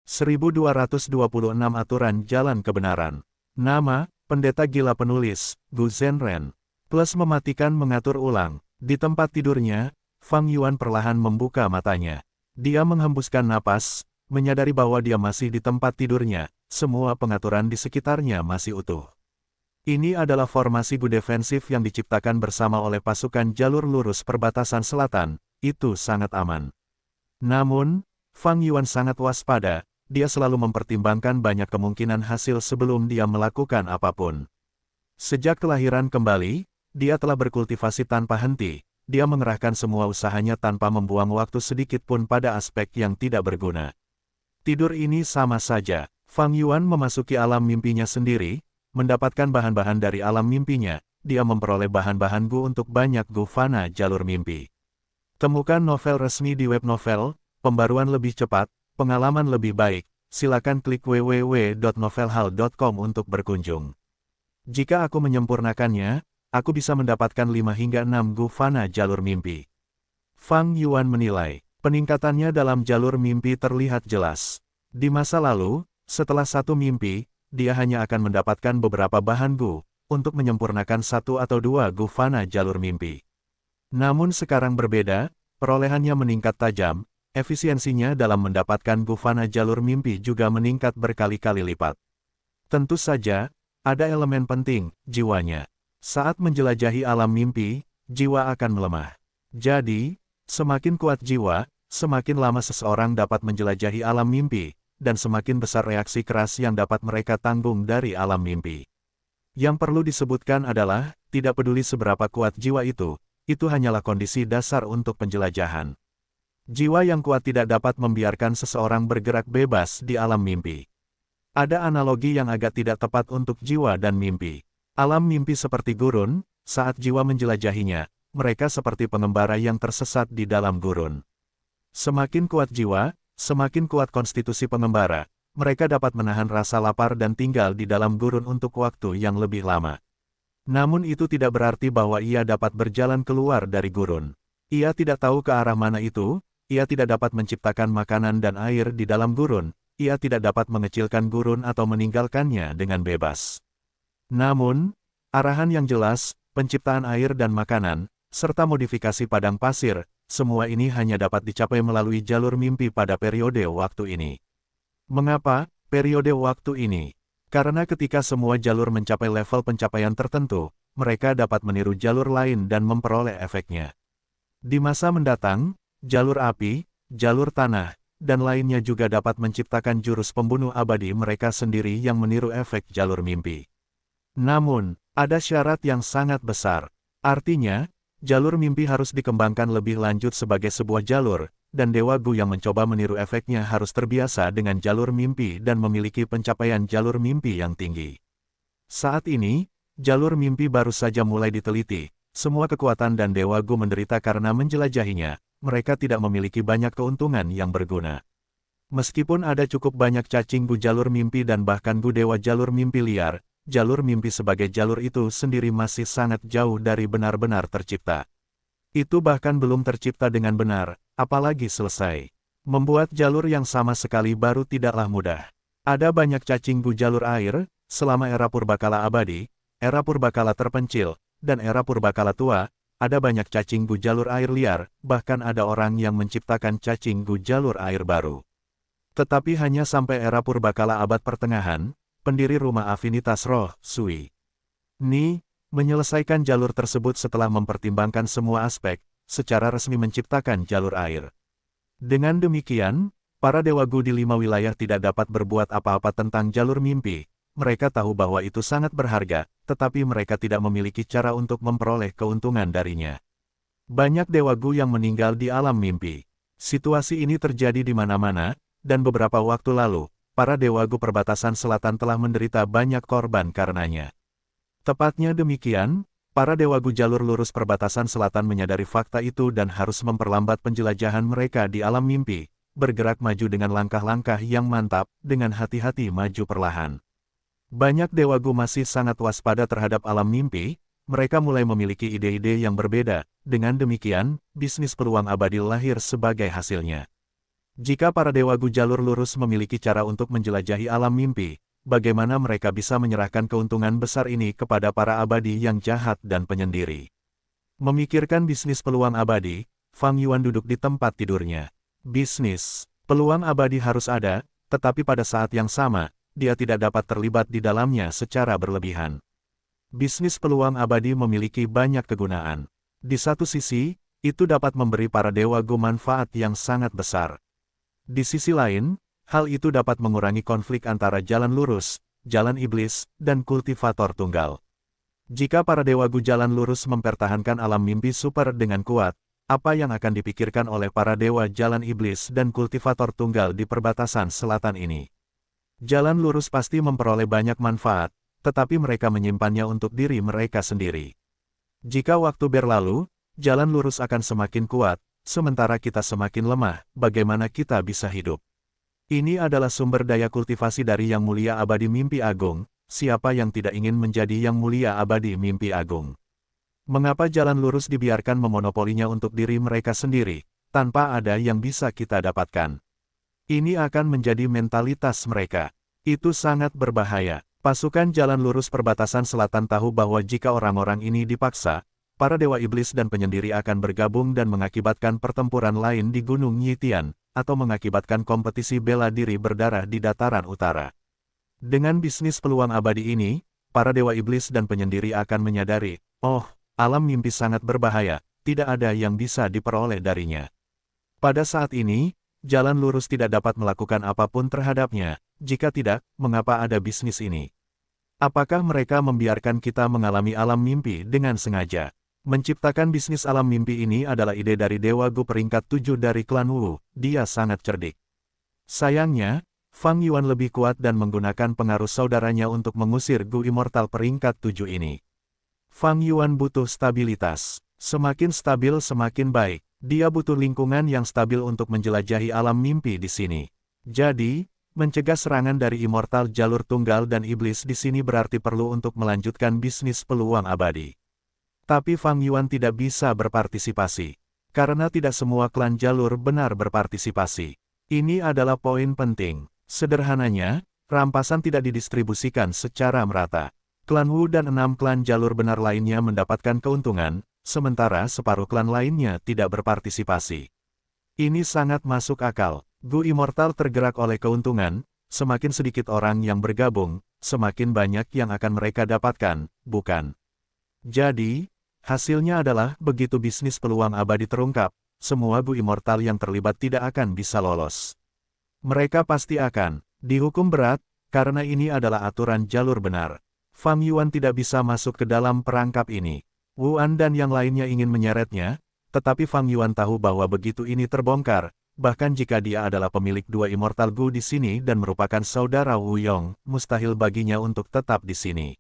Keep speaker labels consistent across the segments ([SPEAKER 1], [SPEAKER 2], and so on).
[SPEAKER 1] 1226 Aturan Jalan Kebenaran. Nama, Pendeta Gila Penulis, Gu Zhenren. Plus mematikan mengatur ulang. Di tempat tidurnya, Fang Yuan perlahan membuka matanya. Dia menghembuskan napas, menyadari bahwa dia masih di tempat tidurnya, semua pengaturan di sekitarnya masih utuh. Ini adalah formasi Gu defensif yang diciptakan bersama oleh pasukan jalur lurus perbatasan selatan, itu sangat aman. Namun, Fang Yuan sangat waspada. Dia selalu mempertimbangkan banyak kemungkinan hasil sebelum dia melakukan apapun. Sejak kelahiran kembali, dia telah berkultivasi tanpa henti. Dia mengerahkan semua usahanya tanpa membuang waktu sedikit pun pada aspek yang tidak berguna. Tidur ini sama saja. Fang Yuan memasuki alam mimpinya sendiri, mendapatkan bahan-bahan dari alam mimpinya. Dia memperoleh bahan-bahan Gu untuk banyak Gu Fana jalur mimpi. Temukan novel resmi di web novel, pembaruan lebih cepat, pengalaman lebih baik, silakan klik www.novelhal.com untuk berkunjung. Jika aku menyempurnakannya, aku bisa mendapatkan 5 hingga 6 Gu Fana jalur mimpi. Fang Yuan menilai, peningkatannya dalam jalur mimpi terlihat jelas. Di masa lalu, setelah satu mimpi, dia hanya akan mendapatkan beberapa bahan Gu, untuk menyempurnakan 1 atau 2 Gu Fana jalur mimpi. Namun sekarang berbeda, perolehannya meningkat tajam. Efisiensinya dalam mendapatkan Gu Fana jalur mimpi juga meningkat berkali-kali lipat. Tentu saja, ada elemen penting, jiwanya. Saat menjelajahi alam mimpi, jiwa akan melemah. Jadi, semakin kuat jiwa, semakin lama seseorang dapat menjelajahi alam mimpi, dan semakin besar reaksi keras yang dapat mereka tanggung dari alam mimpi. Yang perlu disebutkan adalah, tidak peduli seberapa kuat jiwa itu hanyalah kondisi dasar untuk penjelajahan. Jiwa yang kuat tidak dapat membiarkan seseorang bergerak bebas di alam mimpi. Ada analogi yang agak tidak tepat untuk jiwa dan mimpi. Alam mimpi seperti gurun, saat jiwa menjelajahinya, mereka seperti pengembara yang tersesat di dalam gurun. Semakin kuat jiwa, semakin kuat konstitusi pengembara, mereka dapat menahan rasa lapar dan tinggal di dalam gurun untuk waktu yang lebih lama. Namun itu tidak berarti bahwa ia dapat berjalan keluar dari gurun. Ia tidak tahu ke arah mana itu. Ia tidak dapat menciptakan makanan dan air di dalam gurun, ia tidak dapat mengecilkan gurun atau meninggalkannya dengan bebas. Namun, arahan yang jelas, penciptaan air dan makanan, serta modifikasi padang pasir, semua ini hanya dapat dicapai melalui jalur mimpi pada periode waktu ini. Mengapa periode waktu ini? Karena ketika semua jalur mencapai level pencapaian tertentu, mereka dapat meniru jalur lain dan memperoleh efeknya. Di masa mendatang, jalur api, jalur tanah, dan lainnya juga dapat menciptakan jurus pembunuh abadi mereka sendiri yang meniru efek jalur mimpi. Namun, ada syarat yang sangat besar. Artinya, jalur mimpi harus dikembangkan lebih lanjut sebagai sebuah jalur, dan Dewa Gu yang mencoba meniru efeknya harus terbiasa dengan jalur mimpi dan memiliki pencapaian jalur mimpi yang tinggi. Saat ini, jalur mimpi baru saja mulai diteliti. Semua kekuatan dan Dewa Gu menderita karena menjelajahinya. Mereka tidak memiliki banyak keuntungan yang berguna. Meskipun ada cukup banyak cacing Gu jalur mimpi dan bahkan Gu dewa jalur mimpi liar, jalur mimpi sebagai jalur itu sendiri masih sangat jauh dari benar-benar tercipta. Itu bahkan belum tercipta dengan benar, apalagi selesai. Membuat jalur yang sama sekali baru tidaklah mudah. Ada banyak cacing Gu jalur air, selama era purbakala abadi, era purbakala terpencil, dan era purbakala tua. Ada banyak cacing Gu jalur air liar, bahkan ada orang yang menciptakan cacing Gu jalur air baru. Tetapi hanya sampai era purbakala abad pertengahan, pendiri rumah afinitas roh, Sui Ni, menyelesaikan jalur tersebut setelah mempertimbangkan semua aspek, secara resmi menciptakan jalur air. Dengan demikian, para Dewa Gu di 5 wilayah tidak dapat berbuat apa-apa tentang jalur mimpi. Mereka tahu bahwa itu sangat berharga, tetapi mereka tidak memiliki cara untuk memperoleh keuntungan darinya. Banyak Dewa Gu yang meninggal di alam mimpi. Situasi ini terjadi di mana-mana, dan beberapa waktu lalu, para Dewa Gu perbatasan selatan telah menderita banyak korban karenanya. Tepatnya demikian, para Dewa Gu jalur lurus perbatasan selatan menyadari fakta itu dan harus memperlambat penjelajahan mereka di alam mimpi, bergerak maju dengan langkah-langkah yang mantap, dengan hati-hati maju perlahan. Banyak Dewa Gu masih sangat waspada terhadap alam mimpi, mereka mulai memiliki ide-ide yang berbeda, dengan demikian, bisnis peluang abadi lahir sebagai hasilnya. Jika para Dewa Gu jalur lurus memiliki cara untuk menjelajahi alam mimpi, bagaimana mereka bisa menyerahkan keuntungan besar ini kepada para abadi yang jahat dan penyendiri? Memikirkan bisnis peluang abadi, Fang Yuan duduk di tempat tidurnya. Bisnis, peluang abadi harus ada, tetapi pada saat yang sama, dia tidak dapat terlibat di dalamnya secara berlebihan. Bisnis peluang abadi memiliki banyak kegunaan. Di satu sisi, itu dapat memberi para Dewa Gu manfaat yang sangat besar. Di sisi lain, hal itu dapat mengurangi konflik antara jalan lurus, jalan iblis, dan kultivator tunggal. Jika para Dewa Gu jalan lurus mempertahankan alam mimpi super dengan kuat, apa yang akan dipikirkan oleh para Dewa jalan iblis dan kultivator tunggal di perbatasan selatan ini? Jalan lurus pasti memperoleh banyak manfaat, tetapi mereka menyimpannya untuk diri mereka sendiri. Jika waktu berlalu, jalan lurus akan semakin kuat, sementara kita semakin lemah, bagaimana kita bisa hidup? Ini adalah sumber daya kultivasi dari Yang Mulia Abadi Mimpi Agung. Siapa yang tidak ingin menjadi Yang Mulia Abadi Mimpi Agung? Mengapa jalan lurus dibiarkan memonopolinya untuk diri mereka sendiri, tanpa ada yang bisa kita dapatkan? Ini akan menjadi mentalitas mereka. Itu sangat berbahaya. Pasukan jalan lurus perbatasan selatan tahu bahwa jika orang-orang ini dipaksa, para dewa iblis dan penyendiri akan bergabung dan mengakibatkan pertempuran lain di Gunung Yitian, atau mengakibatkan kompetisi bela diri berdarah di dataran utara. Dengan bisnis peluang abadi ini, para dewa iblis dan penyendiri akan menyadari, oh, alam mimpi sangat berbahaya, tidak ada yang bisa diperoleh darinya. Pada saat ini, jalan lurus tidak dapat melakukan apapun terhadapnya. Jika tidak, mengapa ada bisnis ini? Apakah mereka membiarkan kita mengalami alam mimpi dengan sengaja? Menciptakan bisnis alam mimpi ini adalah ide dari Dewa Gu peringkat 7 dari klan Wu. Dia sangat cerdik. Sayangnya, Fang Yuan lebih kuat dan menggunakan pengaruh saudaranya untuk mengusir Gu Immortal peringkat 7 ini. Fang Yuan butuh stabilitas. Semakin stabil semakin baik. Dia butuh lingkungan yang stabil untuk menjelajahi alam mimpi di sini. Jadi, mencegah serangan dari Immortal jalur tunggal dan iblis di sini berarti perlu untuk melanjutkan bisnis peluang abadi. Tapi Fang Yuan tidak bisa berpartisipasi. Karena tidak semua klan jalur benar berpartisipasi. Ini adalah poin penting. Sederhananya, rampasan tidak didistribusikan secara merata. Klan Wu dan 6 klan jalur benar lainnya mendapatkan keuntungan, sementara separuh klan lainnya tidak berpartisipasi. Ini sangat masuk akal. Gu Immortal tergerak oleh keuntungan, semakin sedikit orang yang bergabung, semakin banyak yang akan mereka dapatkan, bukan? Jadi, hasilnya adalah begitu bisnis peluang abadi terungkap, semua Gu Immortal yang terlibat tidak akan bisa lolos. Mereka pasti akan dihukum berat, karena ini adalah aturan jalur benar. Fang Yuan tidak bisa masuk ke dalam perangkap ini. Wu An dan yang lainnya ingin menyeretnya, tetapi Fang Yuan tahu bahwa begitu ini terbongkar, bahkan jika dia adalah pemilik 2 Immortal Gu di sini dan merupakan saudara Wu Yong, mustahil baginya untuk tetap di sini.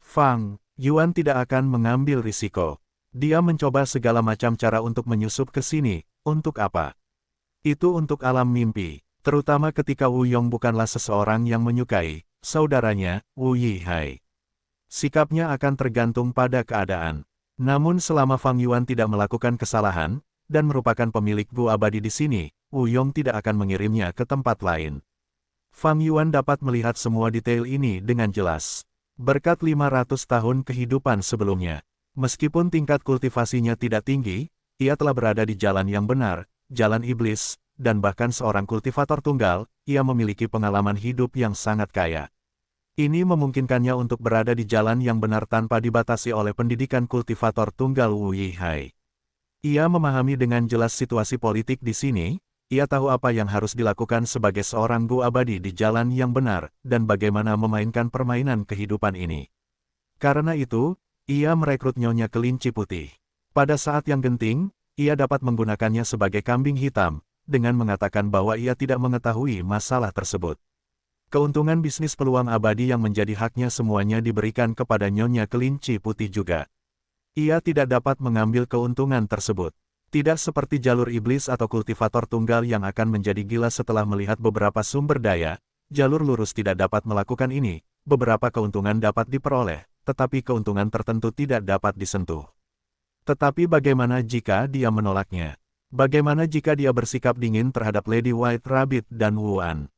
[SPEAKER 1] Fang Yuan tidak akan mengambil risiko. Dia mencoba segala macam cara untuk menyusup ke sini. Untuk apa? Itu untuk alam mimpi, terutama ketika Wu Yong bukanlah seseorang yang menyukai saudaranya, Wu Yihai. Sikapnya akan tergantung pada keadaan. Namun selama Fang Yuan tidak melakukan kesalahan, dan merupakan pemilik Gu abadi di sini, Wu Yong tidak akan mengirimnya ke tempat lain. Fang Yuan dapat melihat semua detail ini dengan jelas. Berkat 500 tahun kehidupan sebelumnya, meskipun tingkat kultivasinya tidak tinggi, ia telah berada di jalan yang benar, jalan iblis, dan bahkan seorang kultivator tunggal, ia memiliki pengalaman hidup yang sangat kaya. Ini memungkinkannya untuk berada di jalan yang benar tanpa dibatasi oleh pendidikan kultivator tunggal Wu Yihai. Ia memahami dengan jelas situasi politik di sini, ia tahu apa yang harus dilakukan sebagai seorang Gu abadi di jalan yang benar, dan bagaimana memainkan permainan kehidupan ini. Karena itu, ia merekrut Nyonya Kelinci Putih. Pada saat yang genting, ia dapat menggunakannya sebagai kambing hitam, dengan mengatakan bahwa ia tidak mengetahui masalah tersebut. Keuntungan bisnis peluang abadi yang menjadi haknya semuanya diberikan kepada Nyonya Kelinci Putih juga. Ia tidak dapat mengambil keuntungan tersebut. Tidak seperti jalur iblis atau kultivator tunggal yang akan menjadi gila setelah melihat beberapa sumber daya, jalur lurus tidak dapat melakukan ini. Beberapa keuntungan dapat diperoleh, tetapi keuntungan tertentu tidak dapat disentuh. Tetapi bagaimana jika dia menolaknya? Bagaimana jika dia bersikap dingin terhadap Lady White Rabbit dan Wuan?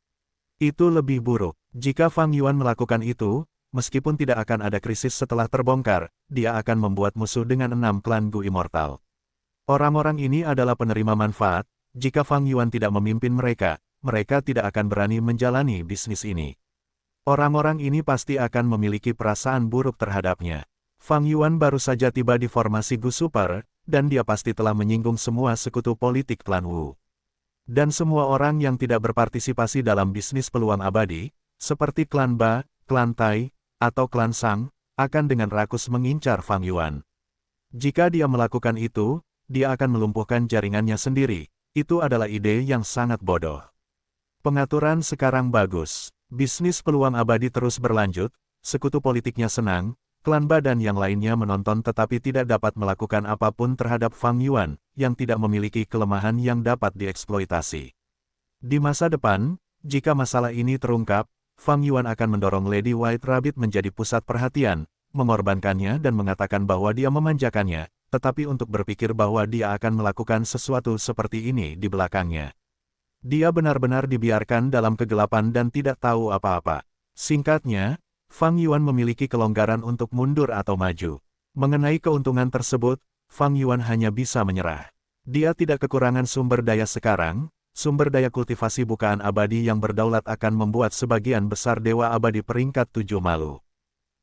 [SPEAKER 1] Itu lebih buruk. Jika Fang Yuan melakukan itu, meskipun tidak akan ada krisis setelah terbongkar, dia akan membuat musuh dengan 6 klan Gu Immortal. Orang-orang ini adalah penerima manfaat, jika Fang Yuan tidak memimpin mereka, mereka tidak akan berani menjalani bisnis ini. Orang-orang ini pasti akan memiliki perasaan buruk terhadapnya. Fang Yuan baru saja tiba di formasi Gu Super, dan dia pasti telah menyinggung semua sekutu politik klan Wu. Dan semua orang yang tidak berpartisipasi dalam bisnis peluang abadi, seperti klan Ba, klan Tai, atau klan Sang, akan dengan rakus mengincar Fang Yuan. Jika dia melakukan itu, dia akan melumpuhkan jaringannya sendiri. Itu adalah ide yang sangat bodoh. Pengaturan sekarang bagus. Bisnis peluang abadi terus berlanjut, sekutu politiknya senang, klan Ba dan yang lainnya menonton tetapi tidak dapat melakukan apapun terhadap Fang Yuan, yang tidak memiliki kelemahan yang dapat dieksploitasi. Di masa depan, jika masalah ini terungkap, Fang Yuan akan mendorong Lady White Rabbit menjadi pusat perhatian, mengorbankannya dan mengatakan bahwa dia memanjakannya, tetapi untuk berpikir bahwa dia akan melakukan sesuatu seperti ini di belakangnya. Dia benar-benar dibiarkan dalam kegelapan dan tidak tahu apa-apa. Singkatnya, Fang Yuan memiliki kelonggaran untuk mundur atau maju. Mengenai keuntungan tersebut, Fang Yuan hanya bisa menyerah. Dia tidak kekurangan sumber daya sekarang, sumber daya kultivasi bukaan abadi yang berdaulat akan membuat sebagian besar dewa abadi peringkat 7 malu.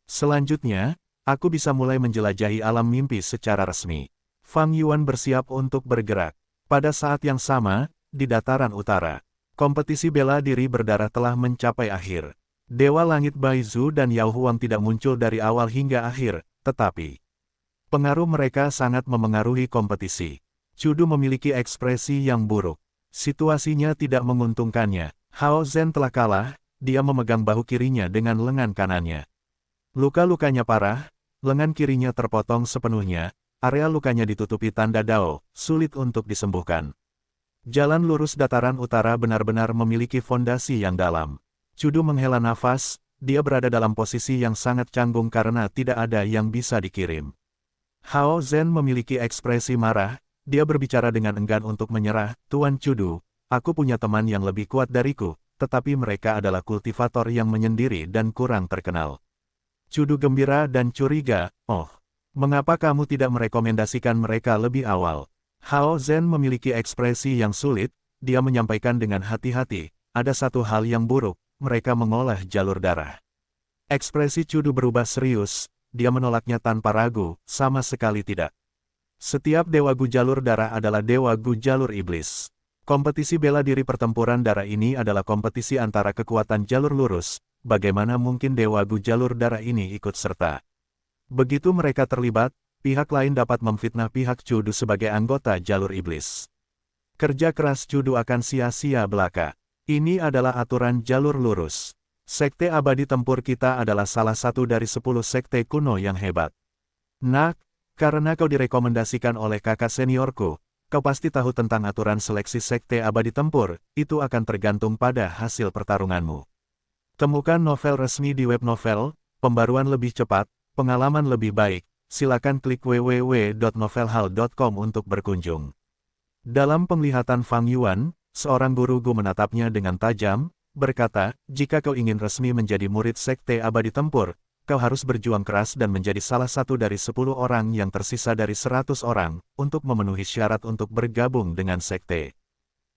[SPEAKER 1] Selanjutnya, aku bisa mulai menjelajahi alam mimpi secara resmi. Fang Yuan bersiap untuk bergerak. Pada saat yang sama, di dataran utara, kompetisi bela diri berdarah telah mencapai akhir. Dewa Langit Baizu dan Yao Huang tidak muncul dari awal hingga akhir, tetapi pengaruh mereka sangat memengaruhi kompetisi. Chudu memiliki ekspresi yang buruk. Situasinya tidak menguntungkannya. Hao Zhen telah kalah, dia memegang bahu kirinya dengan lengan kanannya. Luka-lukanya parah, lengan kirinya terpotong sepenuhnya, area lukanya ditutupi tanda Dao, sulit untuk disembuhkan. Jalan lurus dataran utara benar-benar memiliki fondasi yang dalam. Chudu menghela nafas, dia berada dalam posisi yang sangat canggung karena tidak ada yang bisa dikirim. Hao Zhen memiliki ekspresi marah, dia berbicara dengan enggan untuk menyerah, Tuan Chudu, aku punya teman yang lebih kuat dariku, tetapi mereka adalah kultivator yang menyendiri dan kurang terkenal. Chudu gembira dan curiga, oh, mengapa kamu tidak merekomendasikan mereka lebih awal? Hao Zhen memiliki ekspresi yang sulit, dia menyampaikan dengan hati-hati, ada satu hal yang buruk, mereka mengolah jalur darah. Ekspresi Chudu berubah serius, dia menolaknya tanpa ragu, sama sekali tidak. Setiap dewa Gu jalur darah adalah dewa Gu jalur iblis. Kompetisi bela diri pertempuran darah ini adalah kompetisi antara kekuatan jalur lurus, bagaimana mungkin dewa Gu jalur darah ini ikut serta? Begitu mereka terlibat, pihak lain dapat memfitnah pihak Chudu sebagai anggota jalur iblis. Kerja keras Chudu akan sia-sia belaka. Ini adalah aturan jalur lurus. Sekte abadi tempur kita adalah salah satu dari 10 sekte kuno yang hebat. Nak, karena kau direkomendasikan oleh kakak seniorku, kau pasti tahu tentang aturan seleksi sekte abadi tempur, itu akan tergantung pada hasil pertarunganmu. Temukan novel resmi di web novel, pembaruan lebih cepat, pengalaman lebih baik. Silakan klik www.novelhal.com untuk berkunjung. Dalam penglihatan Fang Yuan, seorang guru Gu menatapnya dengan tajam, berkata, jika kau ingin resmi menjadi murid sekte abadi tempur, kau harus berjuang keras dan menjadi salah satu dari 10 orang yang tersisa dari 100 orang, untuk memenuhi syarat untuk bergabung dengan sekte.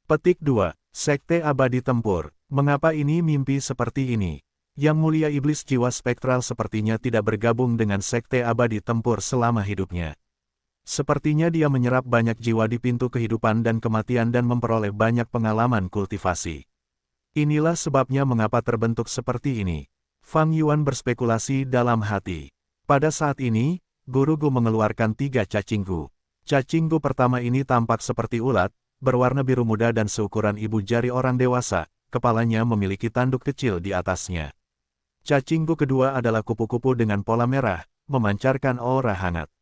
[SPEAKER 1] Petik 2. Sekte abadi tempur. Mengapa ini mimpi seperti ini? Yang mulia iblis jiwa spektral sepertinya tidak bergabung dengan sekte abadi tempur selama hidupnya. Sepertinya dia menyerap banyak jiwa di pintu kehidupan dan kematian dan memperoleh banyak pengalaman kultivasi. Inilah sebabnya mengapa terbentuk seperti ini. Fang Yuan berspekulasi dalam hati. Pada saat ini, Guru Gu mengeluarkan 3 cacing Gu. Cacing Gu pertama ini tampak seperti ulat, berwarna biru muda dan seukuran ibu jari orang dewasa, kepalanya memiliki tanduk kecil di atasnya. Cacing Gu kedua adalah kupu-kupu dengan pola merah, memancarkan aura hangat.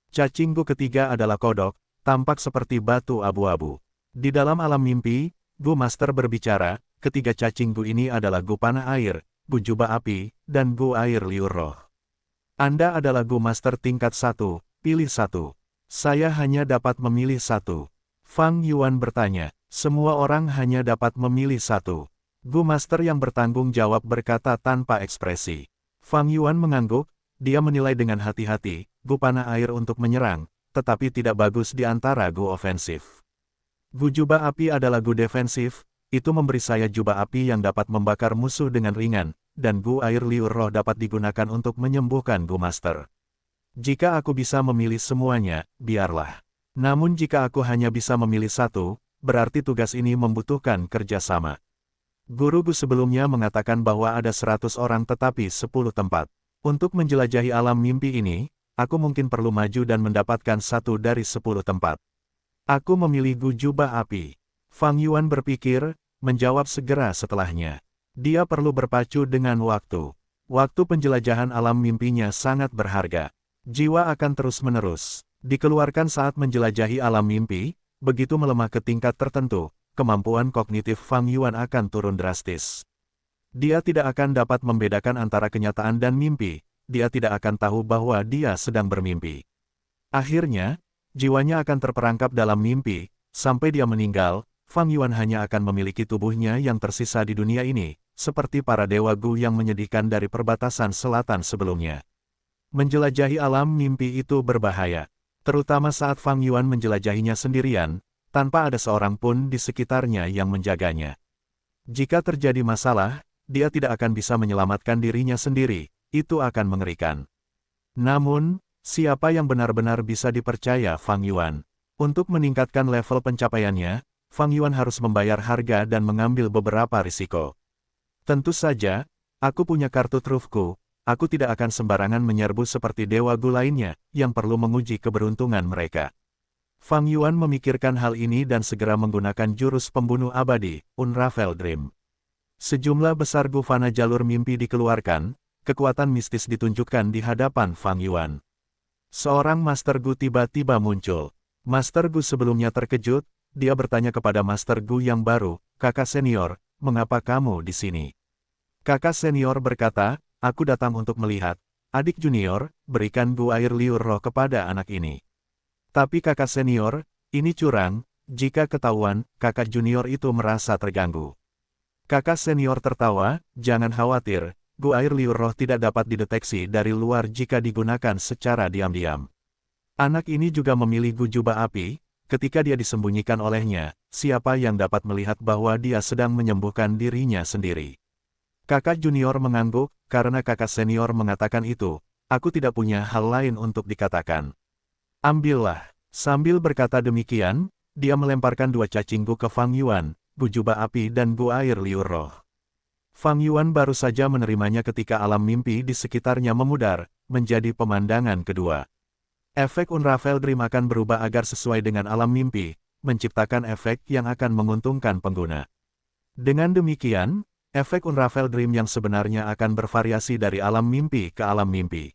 [SPEAKER 1] Cacing Gu ketiga adalah kodok, tampak seperti batu abu-abu. Di dalam alam mimpi, Gu Master berbicara, ketiga cacing Gu ini adalah Gu Panah Air, Gu Jubah Api, dan Gu Air Liur Roh. Anda adalah Gu Master tingkat 1, pilih 1. Saya hanya dapat memilih 1. Fang Yuan bertanya, semua orang hanya dapat memilih satu. Gu Master yang bertanggung jawab berkata tanpa ekspresi. Fang Yuan mengangguk, dia menilai dengan hati-hati, Gu panah air untuk menyerang, tetapi tidak bagus di antara Gu ofensif. Gu jubah api adalah Gu defensif, itu memberi saya jubah api yang dapat membakar musuh dengan ringan, dan Gu air liur roh dapat digunakan untuk menyembuhkan Gu Master. Jika aku bisa memilih semuanya, biarlah. Namun jika aku hanya bisa memilih satu, berarti tugas ini membutuhkan kerjasama. Guru-guru sebelumnya mengatakan bahwa ada 100 orang tetapi 10 tempat. Untuk menjelajahi alam mimpi ini, aku mungkin perlu maju dan mendapatkan satu dari 10 tempat. Aku memilih Gu jubah api. Fang Yuan berpikir, menjawab segera setelahnya. Dia perlu berpacu dengan waktu. Waktu penjelajahan alam mimpinya sangat berharga. Jiwa akan terus-menerus dikeluarkan saat menjelajahi alam mimpi, begitu melemah ke tingkat tertentu, kemampuan kognitif Fang Yuan akan turun drastis. Dia tidak akan dapat membedakan antara kenyataan dan mimpi, dia tidak akan tahu bahwa dia sedang bermimpi. Akhirnya, jiwanya akan terperangkap dalam mimpi, sampai dia meninggal, Fang Yuan hanya akan memiliki tubuhnya yang tersisa di dunia ini, seperti para dewa Gu yang menyedihkan dari perbatasan selatan sebelumnya. Menjelajahi alam mimpi itu berbahaya. Terutama saat Fang Yuan menjelajahinya sendirian, tanpa ada seorang pun di sekitarnya yang menjaganya. Jika terjadi masalah, dia tidak akan bisa menyelamatkan dirinya sendiri, itu akan mengerikan. Namun, siapa yang benar-benar bisa dipercaya Fang Yuan? Untuk meningkatkan level pencapaiannya, Fang Yuan harus membayar harga dan mengambil beberapa risiko. Tentu saja, aku punya kartu trufku. Aku tidak akan sembarangan menyerbu seperti dewa Gu lainnya, yang perlu menguji keberuntungan mereka. Fang Yuan memikirkan hal ini dan segera menggunakan jurus pembunuh abadi, Unravel Dream. Sejumlah besar Gu Fana jalur mimpi dikeluarkan, kekuatan mistis ditunjukkan di hadapan Fang Yuan. Seorang Master Gu tiba-tiba muncul. Master Gu sebelumnya terkejut, dia bertanya kepada Master Gu yang baru, "Kakak senior, mengapa kamu di sini?" Kakak senior berkata, "Aku datang untuk melihat. Adik junior, berikan Gu air liur roh kepada anak ini." Tapi kakak senior, ini curang, jika ketahuan, kakak junior itu merasa terganggu. Kakak senior tertawa, "Jangan khawatir, Gu air liur roh tidak dapat dideteksi dari luar jika digunakan secara diam-diam. Anak ini juga memilih Gu jubah api, ketika dia disembunyikan olehnya, siapa yang dapat melihat bahwa dia sedang menyembuhkan dirinya sendiri?" Kakak junior mengangguk, karena kakak senior mengatakan itu, aku tidak punya hal lain untuk dikatakan. Ambillah. Sambil berkata demikian, dia melemparkan dua cacing Gu ke Fang Yuan, Gu jubah api dan Gu air liur roh. Fang Yuan baru saja menerimanya ketika alam mimpi di sekitarnya memudar, menjadi pemandangan kedua. Efek Unravel Dream akan berubah agar sesuai dengan alam mimpi, menciptakan efek yang akan menguntungkan pengguna. Dengan demikian, efek Unravel Dream yang sebenarnya akan bervariasi dari alam mimpi ke alam mimpi.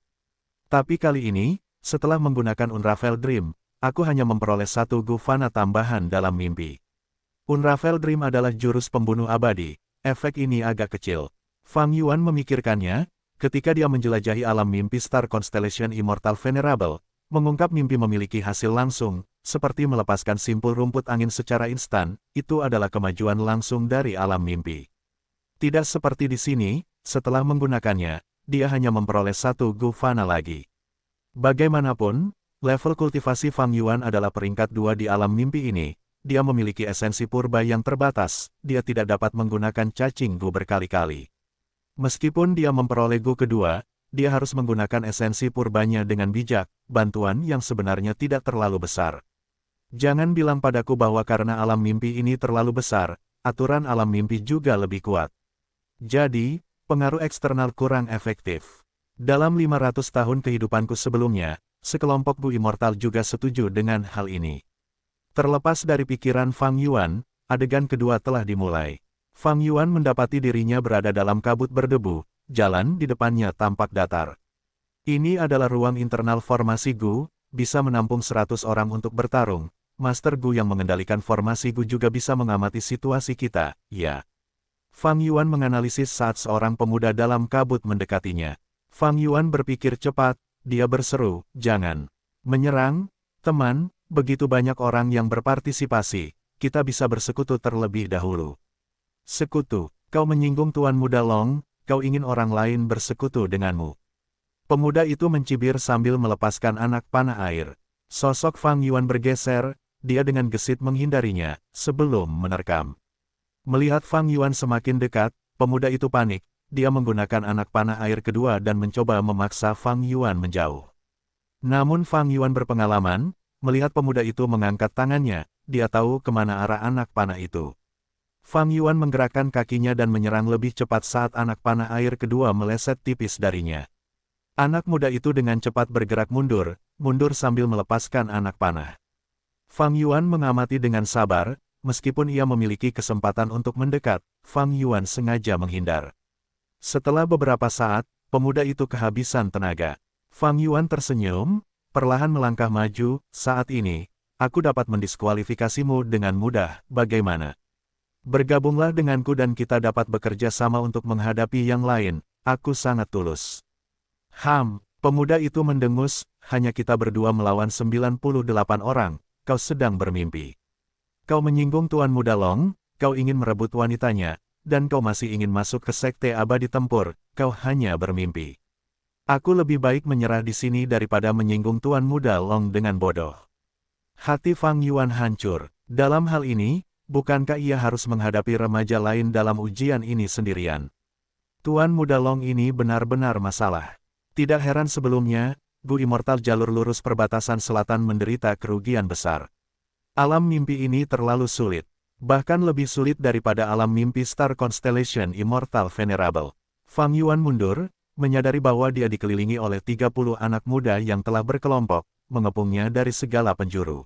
[SPEAKER 1] Tapi kali ini, setelah menggunakan Unravel Dream, aku hanya memperoleh satu Gu Fana tambahan dalam mimpi. Unravel Dream adalah jurus pembunuh abadi, efek ini agak kecil. Fang Yuan memikirkannya, ketika dia menjelajahi alam mimpi Star Constellation Immortal Venerable, mengungkap mimpi memiliki hasil langsung, seperti melepaskan simpul rumput angin secara instan, itu adalah kemajuan langsung dari alam mimpi. Tidak seperti di sini, setelah menggunakannya, dia hanya memperoleh satu Gu Fana lagi. Bagaimanapun, level kultivasi Fang Yuan adalah peringkat 2 di alam mimpi ini, dia memiliki esensi purba yang terbatas, dia tidak dapat menggunakan cacing Gu berkali-kali. Meskipun dia memperoleh Gu kedua, dia harus menggunakan esensi purbanya dengan bijak, bantuan yang sebenarnya tidak terlalu besar. Jangan bilang padaku bahwa karena alam mimpi ini terlalu besar, aturan alam mimpi juga lebih kuat. Jadi, pengaruh eksternal kurang efektif. Dalam 500 tahun kehidupanku sebelumnya, sekelompok Gu Immortal juga setuju dengan hal ini. Terlepas dari pikiran Fang Yuan, adegan kedua telah dimulai. Fang Yuan mendapati dirinya berada dalam kabut berdebu, jalan di depannya tampak datar. Ini adalah ruang internal formasi Gu, bisa menampung 100 orang untuk bertarung. Master Gu yang mengendalikan formasi Gu juga bisa mengamati situasi kita, ya. Fang Yuan menganalisis saat seorang pemuda dalam kabut mendekatinya. Fang Yuan berpikir cepat, dia berseru, "Jangan menyerang, teman, begitu banyak orang yang berpartisipasi, kita bisa bersekutu terlebih dahulu. Sekutu, kau menyinggung Tuan Muda Long, kau ingin orang lain bersekutu denganmu. Pemuda itu mencibir sambil melepaskan anak panah air. Sosok Fang Yuan bergeser, dia dengan gesit menghindarinya, sebelum menerkam. Melihat Fang Yuan semakin dekat, pemuda itu panik, dia menggunakan anak panah air kedua dan mencoba memaksa Fang Yuan menjauh. Namun Fang Yuan berpengalaman, melihat pemuda itu mengangkat tangannya, dia tahu kemana arah anak panah itu. Fang Yuan menggerakkan kakinya dan menyerang lebih cepat saat anak panah air kedua meleset tipis darinya. Anak muda itu dengan cepat bergerak mundur sambil melepaskan anak panah. Fang Yuan mengamati dengan sabar, meskipun ia memiliki kesempatan untuk mendekat, Fang Yuan sengaja menghindar. Setelah beberapa saat, pemuda itu kehabisan tenaga. Fang Yuan tersenyum, perlahan melangkah maju, saat ini, aku dapat mendiskualifikasimu dengan mudah, bagaimana? Bergabunglah denganku dan kita dapat bekerja sama untuk menghadapi yang lain, aku sangat tulus. Pemuda itu mendengus, hanya kita berdua melawan 98 orang, kau sedang bermimpi. Kau menyinggung Tuan Muda Long, kau ingin merebut wanitanya, dan kau masih ingin masuk ke Sekte Abadi Tempur, kau hanya bermimpi. Aku lebih baik menyerah di sini daripada menyinggung Tuan Muda Long dengan bodoh. Hati Fang Yuan hancur, dalam hal ini, bukankah ia harus menghadapi remaja lain dalam ujian ini sendirian? Tuan Muda Long ini benar-benar masalah. Tidak heran sebelumnya, Gu Immortal jalur lurus perbatasan selatan menderita kerugian besar. Alam mimpi ini terlalu sulit. Bahkan lebih sulit daripada alam mimpi Star Constellation Immortal Venerable. Fang Yuan mundur, menyadari bahwa dia dikelilingi oleh 30 anak muda yang telah berkelompok, mengepungnya dari segala penjuru.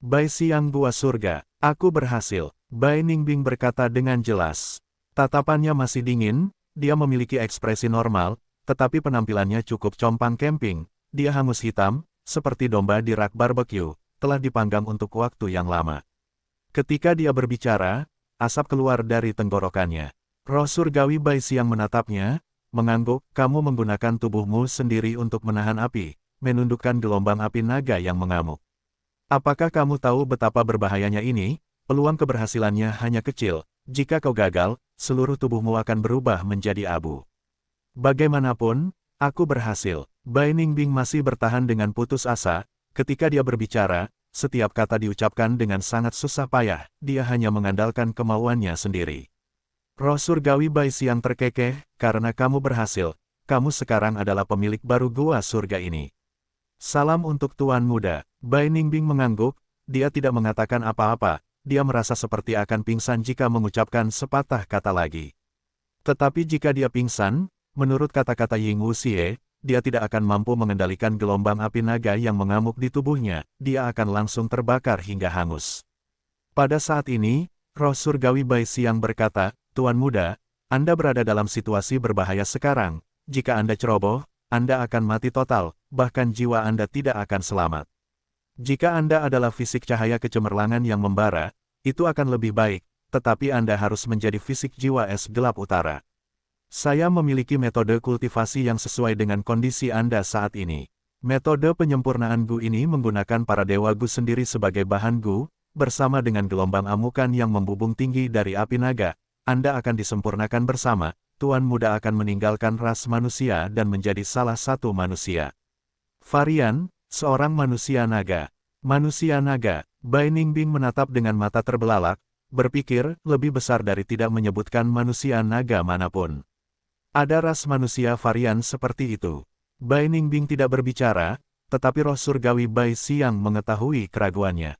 [SPEAKER 1] Bai Xiang Gua Surga, aku berhasil, Bai Ningbing berkata dengan jelas. Tatapannya masih dingin, dia memiliki ekspresi normal, tetapi penampilannya cukup compang camping, dia hangus hitam, seperti domba di rak barbecue, telah dipanggang untuk waktu yang lama. Ketika dia berbicara, asap keluar dari tenggorokannya. Roh surgawi Bai Xiang menatapnya, mengangguk, kamu menggunakan tubuhmu sendiri untuk menahan api, menundukkan gelombang api naga yang mengamuk. Apakah kamu tahu betapa berbahayanya ini? Peluang keberhasilannya hanya kecil, jika kau gagal, seluruh tubuhmu akan berubah menjadi abu. Bagaimanapun, aku berhasil. Bai Ningbing masih bertahan dengan putus asa, ketika dia berbicara, setiap kata diucapkan dengan sangat susah payah, dia hanya mengandalkan kemauannya sendiri. Roh surgawi Bai Xiang terkekeh, karena kamu berhasil, kamu sekarang adalah pemilik baru gua surga ini. Salam untuk Tuan Muda. Bai Ningbing mengangguk, dia tidak mengatakan apa-apa, dia merasa seperti akan pingsan jika mengucapkan sepatah kata lagi. Tetapi jika dia pingsan, menurut kata-kata Ying Wuxie, dia tidak akan mampu mengendalikan gelombang api naga yang mengamuk di tubuhnya, dia akan langsung terbakar hingga hangus. Pada saat ini, roh surgawi Bai Xiang berkata, Tuan Muda, Anda berada dalam situasi berbahaya sekarang, jika Anda ceroboh, Anda akan mati total, bahkan jiwa Anda tidak akan selamat. Jika Anda adalah fisik cahaya kecemerlangan yang membara, itu akan lebih baik, tetapi Anda harus menjadi fisik jiwa es gelap utara. Saya memiliki metode kultivasi yang sesuai dengan kondisi Anda saat ini. Metode penyempurnaan Gu ini menggunakan para dewa Gu sendiri sebagai bahan Gu, bersama dengan gelombang amukan yang membubung tinggi dari api naga, Anda akan disempurnakan bersama, Tuan Muda akan meninggalkan ras manusia dan menjadi salah satu manusia. Varian, seorang manusia naga. Manusia naga, Bai Ningbing menatap dengan mata terbelalak, berpikir, lebih besar dari tidak menyebutkan manusia naga manapun. Ada ras manusia varian seperti itu. Bai Ningbing tidak berbicara, tetapi roh surgawi Bai Xiang mengetahui keraguannya.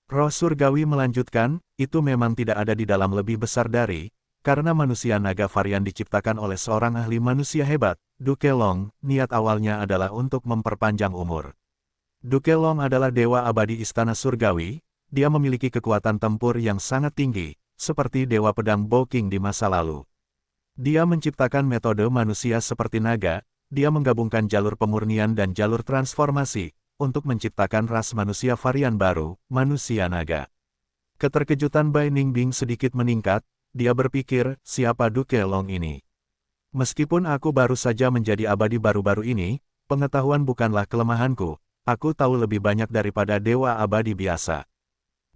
[SPEAKER 1] Roh surgawi melanjutkan, itu memang tidak ada di dalam lebih besar dari, karena manusia naga varian diciptakan oleh seorang ahli manusia hebat, Duke Long, niat awalnya adalah untuk memperpanjang umur. Duke Long adalah dewa abadi istana surgawi, dia memiliki kekuatan tempur yang sangat tinggi, seperti dewa pedang Boking di masa lalu. Dia menciptakan metode manusia seperti naga, dia menggabungkan jalur pemurnian dan jalur transformasi, untuk menciptakan ras manusia varian baru, manusia naga. Keterkejutan Bai Ningbing sedikit meningkat, dia berpikir, siapa Duke Long ini? Meskipun aku baru saja menjadi abadi baru-baru ini, pengetahuan bukanlah kelemahanku, aku tahu lebih banyak daripada Dewa Abadi biasa.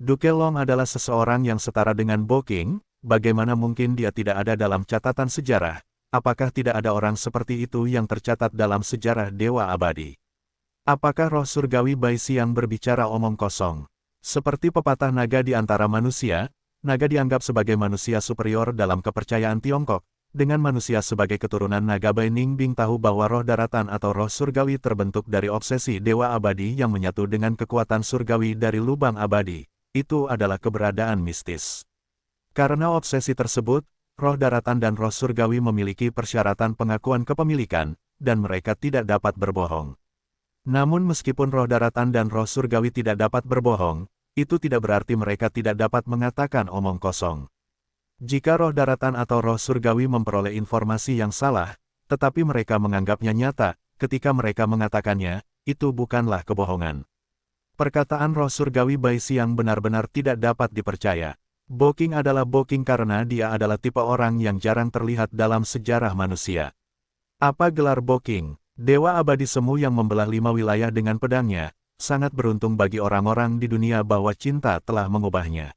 [SPEAKER 1] Duke Long adalah seseorang yang setara dengan Bo King, bagaimana mungkin dia tidak ada dalam catatan sejarah? Apakah tidak ada orang seperti itu yang tercatat dalam sejarah Dewa Abadi? Apakah roh surgawi Bai Xiang berbicara omong kosong? Seperti pepatah naga di antara manusia, naga dianggap sebagai manusia superior dalam kepercayaan Tiongkok. Dengan manusia sebagai keturunan naga, Bai Ningbing tahu bahwa roh daratan atau roh surgawi terbentuk dari obsesi Dewa Abadi yang menyatu dengan kekuatan surgawi dari lubang abadi. Itu adalah keberadaan mistis. Karena obsesi tersebut, roh daratan dan roh surgawi memiliki persyaratan pengakuan kepemilikan, dan mereka tidak dapat berbohong. Namun meskipun roh daratan dan roh surgawi tidak dapat berbohong, itu tidak berarti mereka tidak dapat mengatakan omong kosong. Jika roh daratan atau roh surgawi memperoleh informasi yang salah, tetapi mereka menganggapnya nyata, ketika mereka mengatakannya, itu bukanlah kebohongan. Perkataan roh surgawi Bai Xiang benar-benar tidak dapat dipercaya. Bo King adalah Bo King karena dia adalah tipe orang yang jarang terlihat dalam sejarah manusia. Apa gelar Bo King? Dewa Abadi Semu yang membelah 5 wilayah dengan pedangnya, sangat beruntung bagi orang-orang di dunia bahwa cinta telah mengubahnya.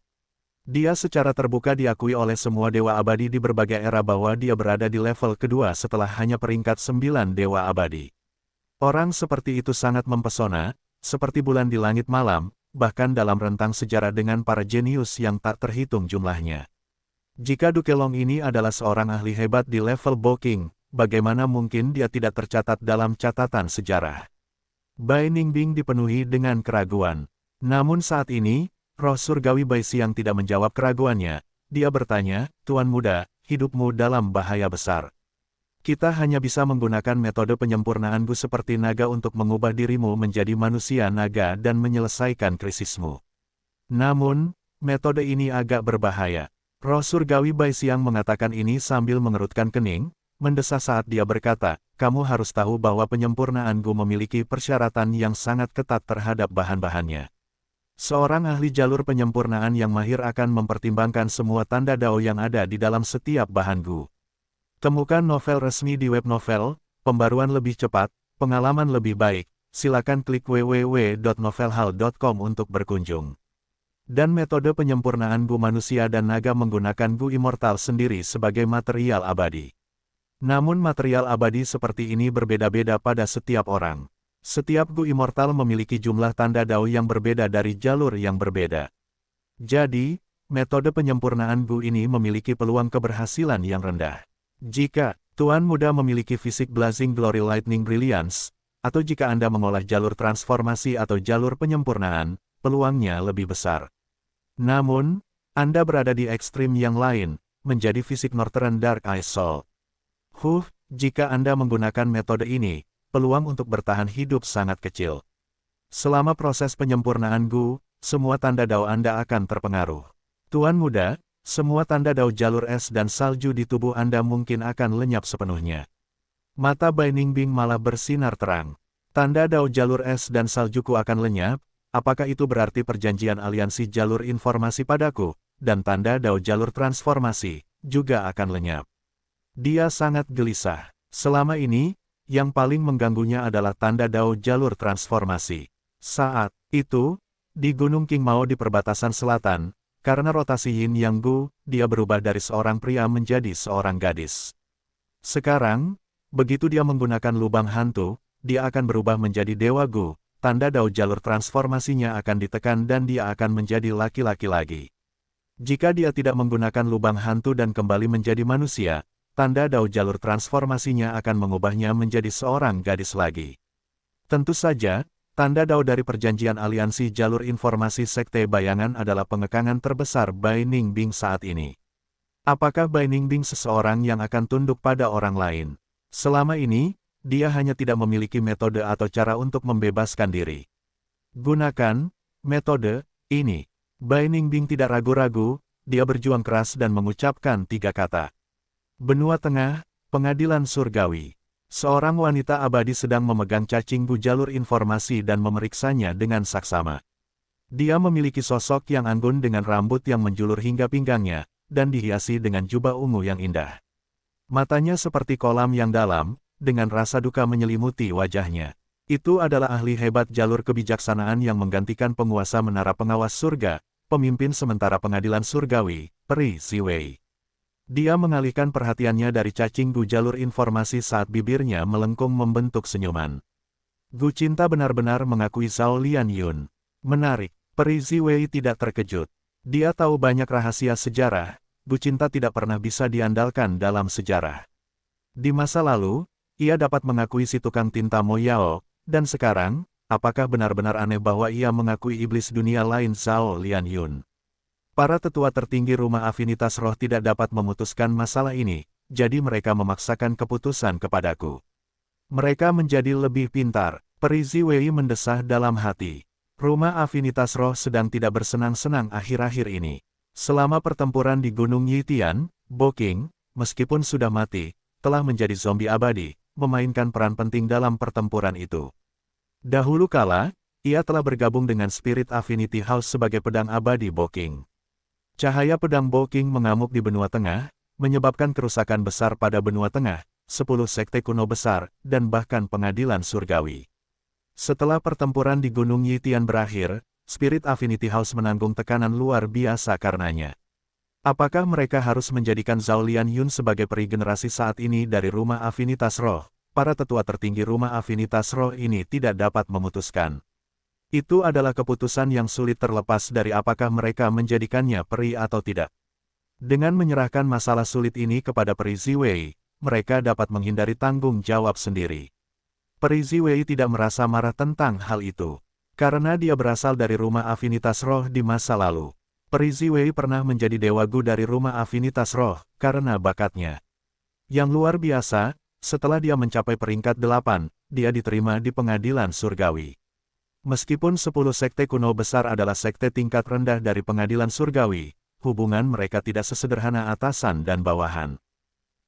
[SPEAKER 1] Dia secara terbuka diakui oleh semua Dewa Abadi di berbagai era bahwa dia berada di level kedua setelah hanya peringkat 9 Dewa Abadi. Orang seperti itu sangat mempesona, seperti bulan di langit malam, bahkan dalam rentang sejarah dengan para jenius yang tak terhitung jumlahnya. Jika Duke Long ini adalah seorang ahli hebat di level Bo King, bagaimana mungkin dia tidak tercatat dalam catatan sejarah? Bai Ningbing dipenuhi dengan keraguan. Namun saat ini, roh surgawi Bai Xiang tidak menjawab keraguannya. Dia bertanya, "Tuan muda, hidupmu dalam bahaya besar. Kita hanya bisa menggunakan metode penyempurnaan Gu seperti naga untuk mengubah dirimu menjadi manusia naga dan menyelesaikan krisismu. Namun, metode ini agak berbahaya." Roh surgawi Bai Xiang mengatakan ini sambil mengerutkan kening, mendesah saat dia berkata, "Kamu harus tahu bahwa penyempurnaan Gu memiliki persyaratan yang sangat ketat terhadap bahan-bahannya. Seorang ahli jalur penyempurnaan yang mahir akan mempertimbangkan semua tanda dao yang ada di dalam setiap bahan Gu." Temukan novel resmi di web novel, pembaruan lebih cepat, pengalaman lebih baik, silakan klik www.novelhal.com untuk berkunjung. Dan metode penyempurnaan Gu manusia dan naga menggunakan Gu immortal sendiri sebagai material abadi. Namun material abadi seperti ini berbeda-beda pada setiap orang. Setiap Gu immortal memiliki jumlah tanda dao yang berbeda dari jalur yang berbeda. Jadi, metode penyempurnaan Gu ini memiliki peluang keberhasilan yang rendah. Jika Tuan muda memiliki fisik Blazing Glory Lightning Brilliance, atau jika Anda mengolah jalur transformasi atau jalur penyempurnaan, peluangnya lebih besar. Namun, Anda berada di ekstrim yang lain, menjadi fisik Northern Dark Ice Soul. Jika Anda menggunakan metode ini, peluang untuk bertahan hidup sangat kecil. Selama proses penyempurnaan Gu, semua tanda dao Anda akan terpengaruh. Tuan muda, semua tanda dao jalur es dan salju di tubuh Anda mungkin akan lenyap sepenuhnya. Mata Bai Ningbing malah bersinar terang. Tanda dao jalur es dan saljuku akan lenyap, apakah itu berarti perjanjian aliansi jalur informasi padaku, dan tanda dao jalur transformasi, juga akan lenyap? Dia sangat gelisah. Selama ini, yang paling mengganggunya adalah tanda dao jalur transformasi. Saat itu, di Gunung King Mao di perbatasan selatan, karena rotasi Yin Yang Gu, dia berubah dari seorang pria menjadi seorang gadis. Sekarang, begitu dia menggunakan lubang hantu, dia akan berubah menjadi Dewa Gu, tanda dao jalur transformasinya akan ditekan dan dia akan menjadi laki-laki lagi. Jika dia tidak menggunakan lubang hantu dan kembali menjadi manusia, tanda dao jalur transformasinya akan mengubahnya menjadi seorang gadis lagi. Tentu saja, tanda dao dari perjanjian aliansi jalur informasi Sekte Bayangan adalah pengekangan terbesar Bai Ningbing saat ini. Apakah Bai Ningbing seseorang yang akan tunduk pada orang lain? Selama ini, dia hanya tidak memiliki metode atau cara untuk membebaskan diri. Gunakan metode ini. Bai Ningbing tidak ragu-ragu, dia berjuang keras dan mengucapkan 3 kata. Benua Tengah, Pengadilan Surgawi. Seorang wanita abadi sedang memegang cacing Gu jalur informasi dan memeriksanya dengan saksama. Dia memiliki sosok yang anggun dengan rambut yang menjulur hingga pinggangnya, dan dihiasi dengan jubah ungu yang indah. Matanya seperti kolam yang dalam, dengan rasa duka menyelimuti wajahnya. Itu adalah ahli hebat jalur kebijaksanaan yang menggantikan penguasa menara pengawas surga, pemimpin sementara pengadilan surgawi, Peri Ziwei. Dia mengalihkan perhatiannya dari cacing Gu jalur informasi saat bibirnya melengkung membentuk senyuman. Gu Cinta benar-benar mengakui Zhao Lianyun. Menarik, Peri Ziwei tidak terkejut. Dia tahu banyak rahasia sejarah, Gu Cinta tidak pernah bisa diandalkan dalam sejarah. Di masa lalu, ia dapat mengakui si tukang tinta Mo Yao, dan sekarang, apakah benar-benar aneh bahwa ia mengakui iblis dunia lain Zhao Lianyun? Para tetua tertinggi rumah afinitas roh tidak dapat memutuskan masalah ini, jadi mereka memaksakan keputusan kepadaku. Mereka menjadi lebih pintar, Peri Ziwei mendesah dalam hati. Rumah afinitas roh sedang tidak bersenang-senang akhir-akhir ini. Selama pertempuran di Gunung Yitian, Bo King, meskipun sudah mati, telah menjadi zombie abadi, memainkan peran penting dalam pertempuran itu. Dahulu kala, ia telah bergabung dengan Spirit Affinity House sebagai pedang abadi Bo King. Cahaya pedang Bo King mengamuk di benua tengah, menyebabkan kerusakan besar pada benua tengah, 10 sekte kuno besar, dan bahkan pengadilan surgawi. Setelah pertempuran di Gunung Yitian berakhir, Spirit Affinity House menanggung tekanan luar biasa karenanya. Apakah mereka harus menjadikan Zhao Lianyun sebagai peri generasi saat ini dari rumah afinitas roh? Para tetua tertinggi rumah afinitas roh ini tidak dapat memutuskan. Itu adalah keputusan yang sulit terlepas dari apakah mereka menjadikannya peri atau tidak. Dengan menyerahkan masalah sulit ini kepada Peri Ziwei, mereka dapat menghindari tanggung jawab sendiri. Peri Ziwei tidak merasa marah tentang hal itu, karena dia berasal dari rumah afinitas roh di masa lalu. Peri Ziwei pernah menjadi dewa Gu dari rumah afinitas roh, karena bakatnya yang luar biasa. Setelah dia mencapai peringkat 8, dia diterima di pengadilan surgawi. Meskipun 10 sekte kuno besar adalah sekte tingkat rendah dari pengadilan surgawi, hubungan mereka tidak sesederhana atasan dan bawahan.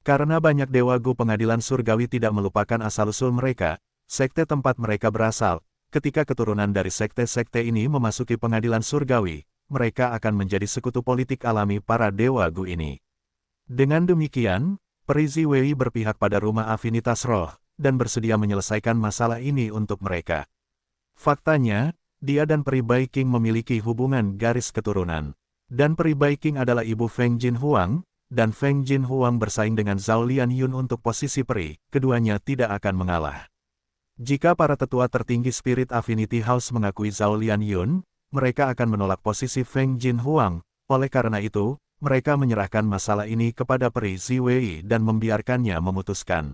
[SPEAKER 1] Karena banyak dewa Gu pengadilan surgawi tidak melupakan asal-usul mereka, sekte tempat mereka berasal, ketika keturunan dari sekte-sekte ini memasuki pengadilan surgawi, mereka akan menjadi sekutu politik alami para dewa Gu ini. Dengan demikian, Peri Ziwei berpihak pada rumah afinitas roh, dan bersedia menyelesaikan masalah ini untuk mereka. Faktanya, dia dan Peri Bai King memiliki hubungan garis keturunan. Dan Peri Bai King adalah ibu Feng Jin Huang, dan Feng Jin Huang bersaing dengan Zhao Lianyun untuk posisi peri, keduanya tidak akan mengalah. Jika para tetua tertinggi Spirit Affinity House mengakui Zhao Lianyun, mereka akan menolak posisi Feng Jin Huang, oleh karena itu, mereka menyerahkan masalah ini kepada Peri Ziwei dan membiarkannya memutuskan.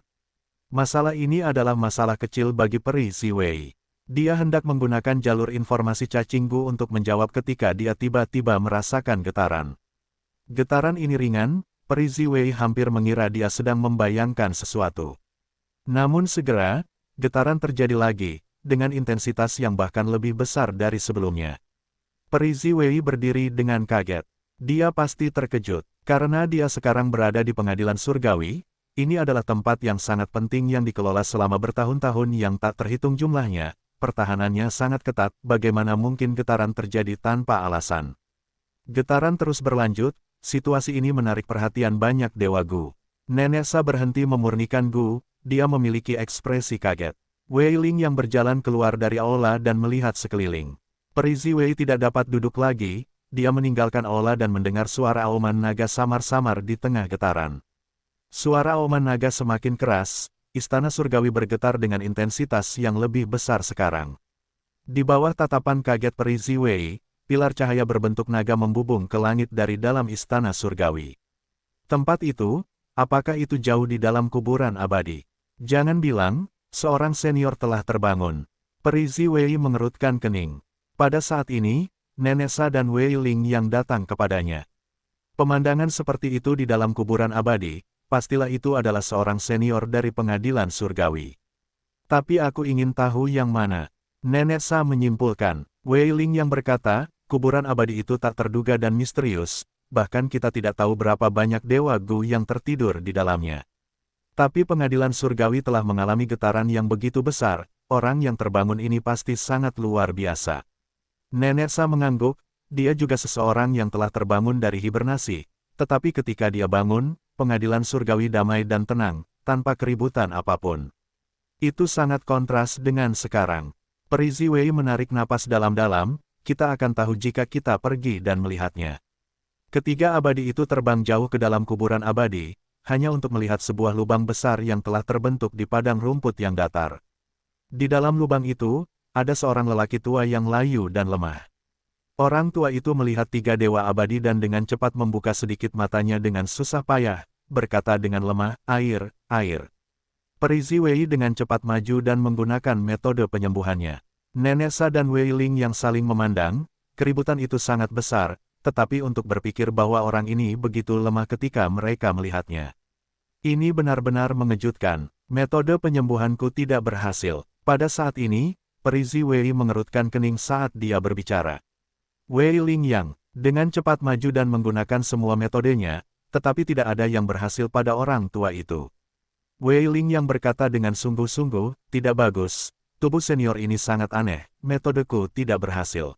[SPEAKER 1] Masalah ini adalah masalah kecil bagi Peri Ziwei. Dia hendak menggunakan jalur informasi cacing Gu untuk menjawab ketika dia tiba-tiba merasakan getaran. Getaran ini ringan, Peri Ziwei hampir mengira dia sedang membayangkan sesuatu. Namun segera, getaran terjadi lagi, dengan intensitas yang bahkan lebih besar dari sebelumnya. Peri Ziwei berdiri dengan kaget. Dia pasti terkejut, karena dia sekarang berada di pengadilan surgawi. Ini adalah tempat yang sangat penting yang dikelola selama bertahun-tahun yang tak terhitung jumlahnya. Pertahanannya sangat ketat, bagaimana mungkin getaran terjadi tanpa alasan. Getaran terus berlanjut, situasi ini menarik perhatian banyak dewa Gu. Nenek Sa berhenti memurnikan Gu, dia memiliki ekspresi kaget. Wei Ling yang berjalan keluar dari aula dan melihat sekeliling. Peri Ziwei tidak dapat duduk lagi, dia meninggalkan aula dan mendengar suara auman naga samar-samar di tengah getaran. Suara auman naga semakin keras. Istana surgawi bergetar dengan intensitas yang lebih besar sekarang. Di bawah tatapan kaget Peri Ziwei, pilar cahaya berbentuk naga membubung ke langit dari dalam istana surgawi. Tempat itu, apakah itu jauh di dalam kuburan abadi? Jangan bilang, seorang senior telah terbangun. Peri Ziwei mengerutkan kening. Pada saat ini, Nenek Sa dan Wei Ling yang datang kepadanya. Pemandangan seperti itu di dalam kuburan abadi, pastilah itu adalah seorang senior dari pengadilan surgawi. Tapi aku ingin tahu yang mana. Nenek Sa menyimpulkan. Wei Ling yang berkata, kuburan abadi itu tak terduga dan misterius, bahkan kita tidak tahu berapa banyak dewa Gu yang tertidur di dalamnya. Tapi pengadilan surgawi telah mengalami getaran yang begitu besar, orang yang terbangun ini pasti sangat luar biasa. Nenek Sa mengangguk, dia juga seseorang yang telah terbangun dari hibernasi, tetapi ketika dia bangun, pengadilan surgawi damai dan tenang, tanpa keributan apapun. Itu sangat kontras dengan sekarang. Peri Ziwei menarik napas dalam-dalam, kita akan tahu jika kita pergi dan melihatnya. Ketiga abadi itu terbang jauh ke dalam kuburan abadi, hanya untuk melihat sebuah lubang besar yang telah terbentuk di padang rumput yang datar. Di dalam lubang itu, ada seorang lelaki tua yang layu dan lemah. Orang tua itu melihat tiga dewa abadi dan dengan cepat membuka sedikit matanya dengan susah payah, berkata dengan lemah, air, air. Peri Ziwei dengan cepat maju dan menggunakan metode penyembuhannya. Nenek Sa dan Wei Ling yang saling memandang, keributan itu sangat besar, tetapi untuk berpikir bahwa orang ini begitu lemah ketika mereka melihatnya. Ini benar-benar mengejutkan, metode penyembuhanku tidak berhasil. Pada saat ini, Peri Ziwei mengerutkan kening saat dia berbicara. Wei Ling yang, dengan cepat maju dan menggunakan semua metodenya, tetapi tidak ada yang berhasil pada orang tua itu. Wei Ling yang berkata dengan sungguh-sungguh, tidak bagus, tubuh senior ini sangat aneh, metodeku tidak berhasil.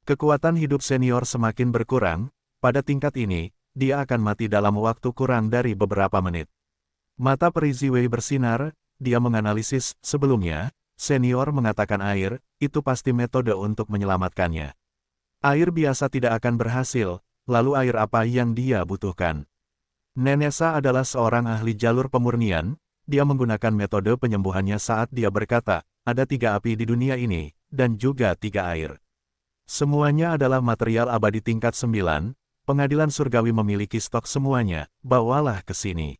[SPEAKER 1] Kekuatan hidup senior semakin berkurang, pada tingkat ini, dia akan mati dalam waktu kurang dari beberapa menit. Mata Peri Ziwei bersinar, dia menganalisis, sebelumnya, senior mengatakan air, itu pasti metode untuk menyelamatkannya. Air biasa tidak akan berhasil, lalu air apa yang dia butuhkan? Nenek Sa adalah seorang ahli jalur pemurnian, dia menggunakan metode penyembuhannya saat dia berkata, ada 3 api di dunia ini, dan juga 3 air. Semuanya adalah material abadi tingkat 9, pengadilan surgawi memiliki stok semuanya, bawalah ke sini.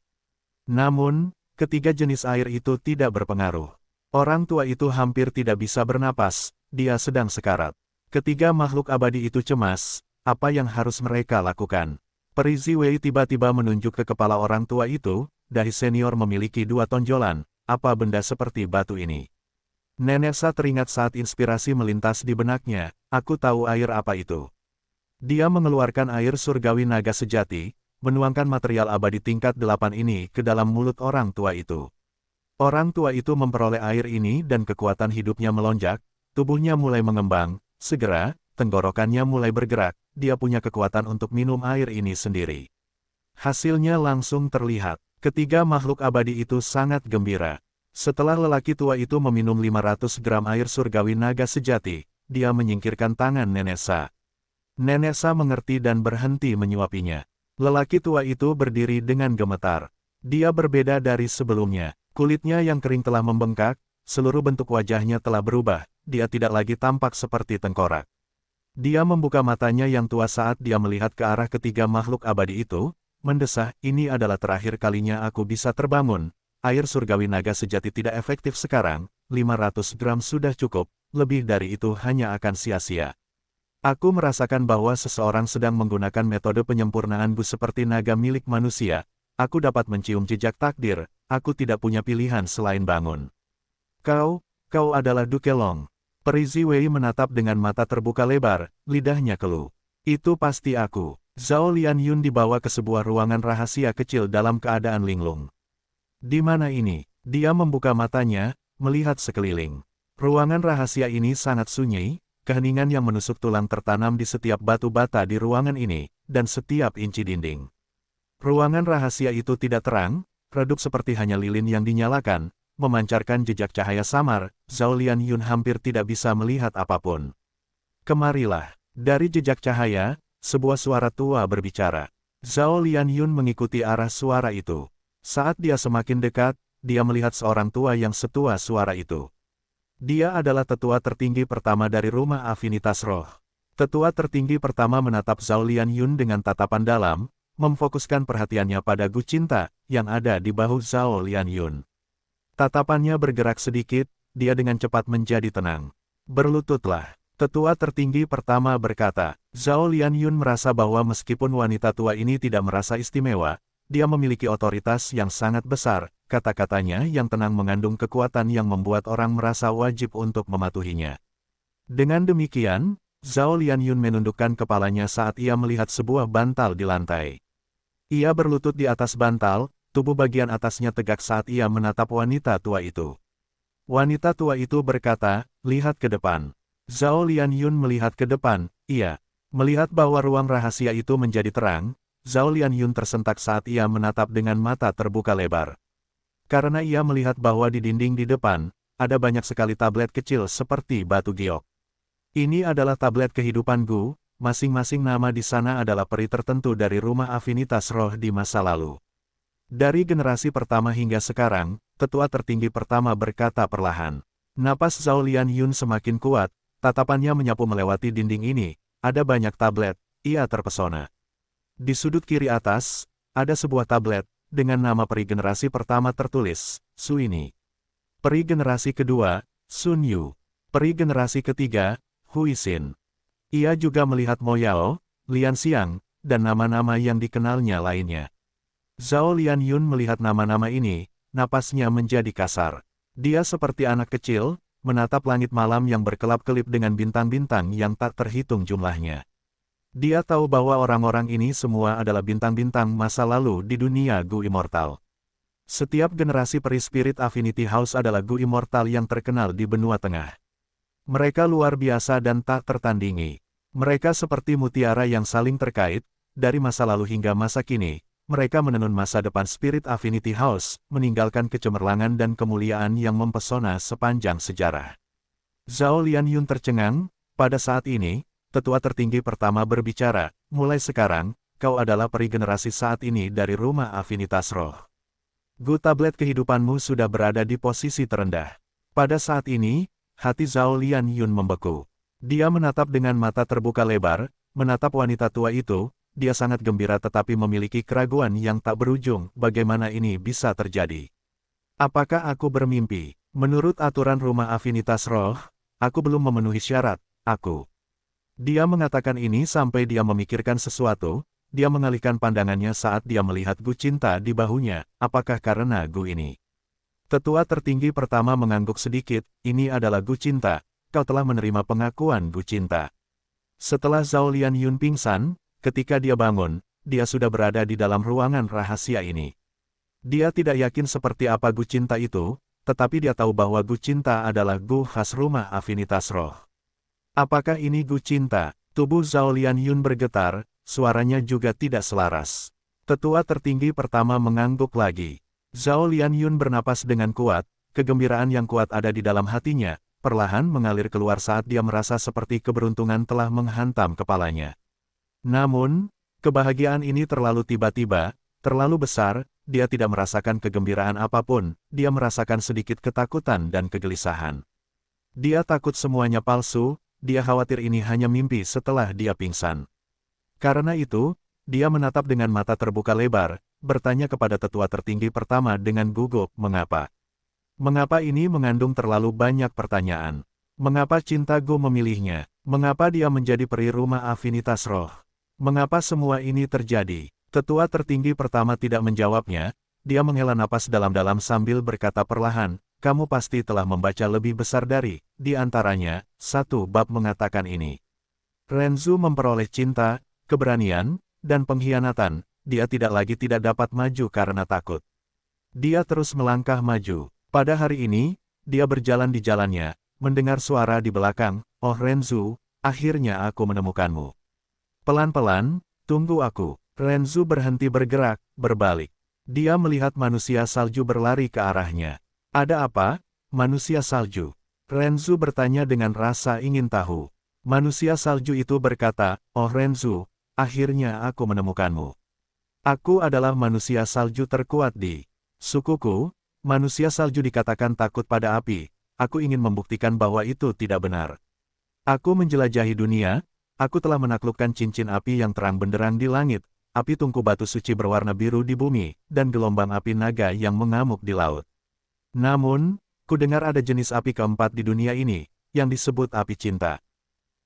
[SPEAKER 1] Namun, ketiga jenis air itu tidak berpengaruh. Orang tua itu hampir tidak bisa bernapas, dia sedang sekarat. Ketiga makhluk abadi itu cemas, apa yang harus mereka lakukan? Peri Ziwei tiba-tiba menunjuk ke kepala orang tua itu, dahi senior memiliki 2 tonjolan, apa benda seperti batu ini? Nenek Sa teringat saat inspirasi melintas di benaknya, aku tahu air apa itu. Dia mengeluarkan air surgawi naga sejati, menuangkan material abadi tingkat 8 ini ke dalam mulut orang tua itu. Orang tua itu memperoleh air ini dan kekuatan hidupnya melonjak, tubuhnya mulai mengembang, segera, tenggorokannya mulai bergerak, dia punya kekuatan untuk minum air ini sendiri. Hasilnya langsung terlihat, ketiga makhluk abadi itu sangat gembira. Setelah lelaki tua itu meminum 500 gram air surgawi naga sejati, dia menyingkirkan tangan Nenek Sa. Nenek Sa mengerti dan berhenti menyuapinya. Lelaki tua itu berdiri dengan gemetar. Dia berbeda dari sebelumnya. Kulitnya yang kering telah membengkak, seluruh bentuk wajahnya telah berubah, dia tidak lagi tampak seperti tengkorak. Dia membuka matanya yang tua saat dia melihat ke arah ketiga makhluk abadi itu, mendesah, ini adalah terakhir kalinya aku bisa terbangun. Air surgawi naga sejati tidak efektif sekarang, 500 gram sudah cukup, lebih dari itu hanya akan sia-sia. Aku merasakan bahwa seseorang sedang menggunakan metode penyempurnaan bus seperti naga milik manusia, aku dapat mencium jejak takdir, aku tidak punya pilihan selain bangun. Kau adalah Duke Long. Peri Ziwei menatap dengan mata terbuka lebar, lidahnya keluh. Itu pasti aku. Zhao Lianyun dibawa ke sebuah ruangan rahasia kecil dalam keadaan linglung. Di mana ini? Dia membuka matanya, melihat sekeliling. Ruangan rahasia ini sangat sunyi, keheningan yang menusuk tulang tertanam di setiap batu bata di ruangan ini, dan setiap inci dinding. Ruangan rahasia itu tidak terang, redup seperti hanya lilin yang dinyalakan, memancarkan jejak cahaya samar, Zhao Lianyun hampir tidak bisa melihat apapun. Kemarilah. Dari jejak cahaya, sebuah suara tua berbicara. Zhao Lianyun mengikuti arah suara itu. Saat dia semakin dekat, dia melihat seorang tua yang setua suara itu. Dia adalah tetua tertinggi pertama dari rumah afinitas roh. Tetua tertinggi pertama menatap Zhao Lianyun dengan tatapan dalam, memfokuskan perhatiannya pada Gu Cinta, yang ada di bahu Zhao Lianyun. Tatapannya bergerak sedikit, dia dengan cepat menjadi tenang. Berlututlah. Tetua tertinggi pertama berkata, Zhao Lianyun merasa bahwa meskipun wanita tua ini tidak merasa istimewa, dia memiliki otoritas yang sangat besar, kata-katanya yang tenang mengandung kekuatan yang membuat orang merasa wajib untuk mematuhinya. Dengan demikian, Zhao Lianyun menundukkan kepalanya saat ia melihat sebuah bantal di lantai. Ia berlutut di atas bantal, tubuh bagian atasnya tegak saat ia menatap wanita tua itu. Wanita tua itu berkata, lihat ke depan. Zhao Lianyun melihat ke depan, ia melihat bahwa ruang rahasia itu menjadi terang. Zhao Lianyun tersentak saat ia menatap dengan mata terbuka lebar. Karena ia melihat bahwa di dinding di depan, ada banyak sekali tablet kecil seperti batu giok. Ini adalah tablet kehidupan Gu, masing-masing nama di sana adalah peri tertentu dari rumah afinitas roh di masa lalu. Dari generasi pertama hingga sekarang, tetua tertinggi pertama berkata perlahan. Napas Zhao Lianyun semakin kuat, tatapannya menyapu melewati dinding ini, ada banyak tablet, ia terpesona. Di sudut kiri atas, ada sebuah tablet, dengan nama peri generasi pertama tertulis, Suini. Peri generasi kedua, Sun Yu. Peri generasi ketiga, Hui Xin. Ia juga melihat Mo Yao, Lian Xiang, dan nama-nama yang dikenalnya lainnya. Zhao Lianyun melihat nama-nama ini, napasnya menjadi kasar. Dia seperti anak kecil, menatap langit malam yang berkelap-kelip dengan bintang-bintang yang tak terhitung jumlahnya. Dia tahu bahwa orang-orang ini semua adalah bintang-bintang masa lalu di dunia Gu Immortal. Setiap generasi peri Spirit Affinity House adalah Gu Immortal yang terkenal di benua tengah. Mereka luar biasa dan tak tertandingi. Mereka seperti mutiara yang saling terkait, dari masa lalu hingga masa kini. Mereka menenun masa depan Spirit Affinity House, meninggalkan kecemerlangan dan kemuliaan yang mempesona sepanjang sejarah. Zhao Lianyun tercengang, pada saat ini, tetua tertinggi pertama berbicara, mulai sekarang, kau adalah peri generasi saat ini dari rumah afinitas roh. Gu tablet kehidupanmu sudah berada di posisi terendah. Pada saat ini, hati Zhao Lianyun membeku. Dia menatap dengan mata terbuka lebar, menatap wanita tua itu. Dia sangat gembira tetapi memiliki keraguan yang tak berujung, bagaimana ini bisa terjadi. Apakah aku bermimpi? Menurut aturan rumah afinitas roh, aku belum memenuhi syarat, aku. Dia mengatakan ini sampai dia memikirkan sesuatu, dia mengalihkan pandangannya saat dia melihat Gu Cinta di bahunya, apakah karena Gu ini? Tetua tertinggi pertama mengangguk sedikit, ini adalah Gu Cinta, kau telah menerima pengakuan Gu Cinta. Setelah Zhao Lianyun pingsan, ketika dia bangun, dia sudah berada di dalam ruangan rahasia ini. Dia tidak yakin seperti apa Gu Cinta itu, tetapi dia tahu bahwa Gu Cinta adalah Gu khas rumah afinitas roh. Apakah ini Gu Cinta? Tubuh Zhao Lianyun bergetar, suaranya juga tidak selaras. Tetua tertinggi pertama mengangguk lagi. Zhao Lianyun bernapas dengan kuat, kegembiraan yang kuat ada di dalam hatinya, perlahan mengalir keluar saat dia merasa seperti keberuntungan telah menghantam kepalanya. Namun, kebahagiaan ini terlalu tiba-tiba, terlalu besar, dia tidak merasakan kegembiraan apapun, dia merasakan sedikit ketakutan dan kegelisahan. Dia takut semuanya palsu, dia khawatir ini hanya mimpi setelah dia pingsan. Karena itu, dia menatap dengan mata terbuka lebar, bertanya kepada tetua tertinggi pertama dengan gugup, mengapa? Mengapa ini mengandung terlalu banyak pertanyaan? Mengapa cinta Gu memilihnya? Mengapa dia menjadi peri rumah afinitas roh? Mengapa semua ini terjadi? Tetua tertinggi pertama tidak menjawabnya, dia menghela napas dalam-dalam sambil berkata perlahan, kamu pasti telah membaca lebih besar dari, di antaranya, satu bab mengatakan ini. Renzu memperoleh cinta, keberanian, dan pengkhianatan, dia tidak lagi tidak dapat maju karena takut. Dia terus melangkah maju. Pada hari ini, dia berjalan di jalannya, mendengar suara di belakang, oh Renzu, akhirnya aku menemukanmu. Pelan-pelan, tunggu aku. Renzu berhenti bergerak, berbalik. Dia melihat manusia salju berlari ke arahnya. Ada apa? Manusia salju. Renzu bertanya dengan rasa ingin tahu. Manusia salju itu berkata, oh Renzu, akhirnya aku menemukanmu. Aku adalah manusia salju terkuat di sukuku. Manusia salju dikatakan takut pada api. Aku ingin membuktikan bahwa itu tidak benar. Aku menjelajahi dunia. Aku telah menaklukkan cincin api yang terang benderang di langit, api tungku batu suci berwarna biru di bumi, dan gelombang api naga yang mengamuk di laut. Namun, ku dengar ada jenis api keempat di dunia ini, yang disebut api cinta.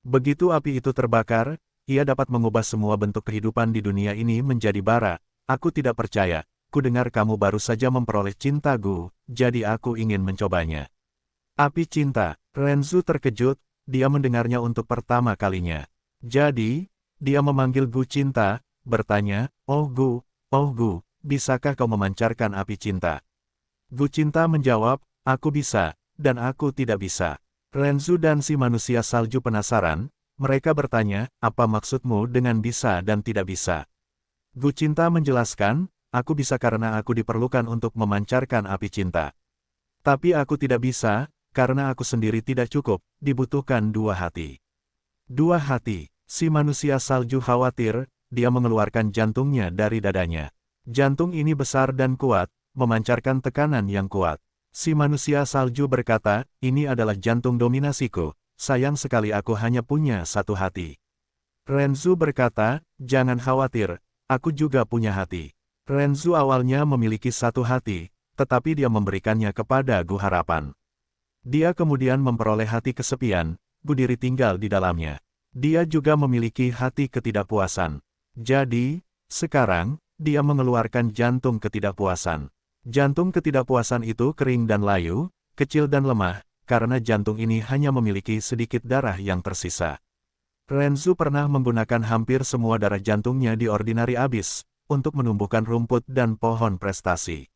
[SPEAKER 1] Begitu api itu terbakar, ia dapat mengubah semua bentuk kehidupan di dunia ini menjadi bara. Aku tidak percaya, ku dengar kamu baru saja memperoleh cinta Gu, jadi aku ingin mencobanya. Api cinta, Renzu terkejut, dia mendengarnya untuk pertama kalinya. Jadi, dia memanggil Gu Cinta, bertanya, oh Gu, bisakah kau memancarkan api cinta? Gu Cinta menjawab, aku bisa, dan aku tidak bisa. Renzu dan si manusia salju penasaran, mereka bertanya, apa maksudmu dengan bisa dan tidak bisa? Gu Cinta menjelaskan, aku bisa karena aku diperlukan untuk memancarkan api cinta. Tapi aku tidak bisa, karena aku sendiri tidak cukup, dibutuhkan dua hati. Dua hati, si manusia salju khawatir, dia mengeluarkan jantungnya dari dadanya. Jantung ini besar dan kuat, memancarkan tekanan yang kuat. Si manusia salju berkata, ini adalah jantung dominasiku, sayang sekali aku hanya punya satu hati. Renzu berkata, jangan khawatir, aku juga punya hati. Renzu awalnya memiliki satu hati, tetapi dia memberikannya kepada Gu Harapan. Dia kemudian memperoleh hati kesepian, Gu Diri tinggal di dalamnya. Dia juga memiliki hati ketidakpuasan. Jadi, sekarang, dia mengeluarkan jantung ketidakpuasan. Jantung ketidakpuasan itu kering dan layu, kecil dan lemah, karena jantung ini hanya memiliki sedikit darah yang tersisa. Renzu pernah menggunakan hampir semua darah jantungnya di Ordinary Abyss, untuk menumbuhkan rumput dan pohon prestasi.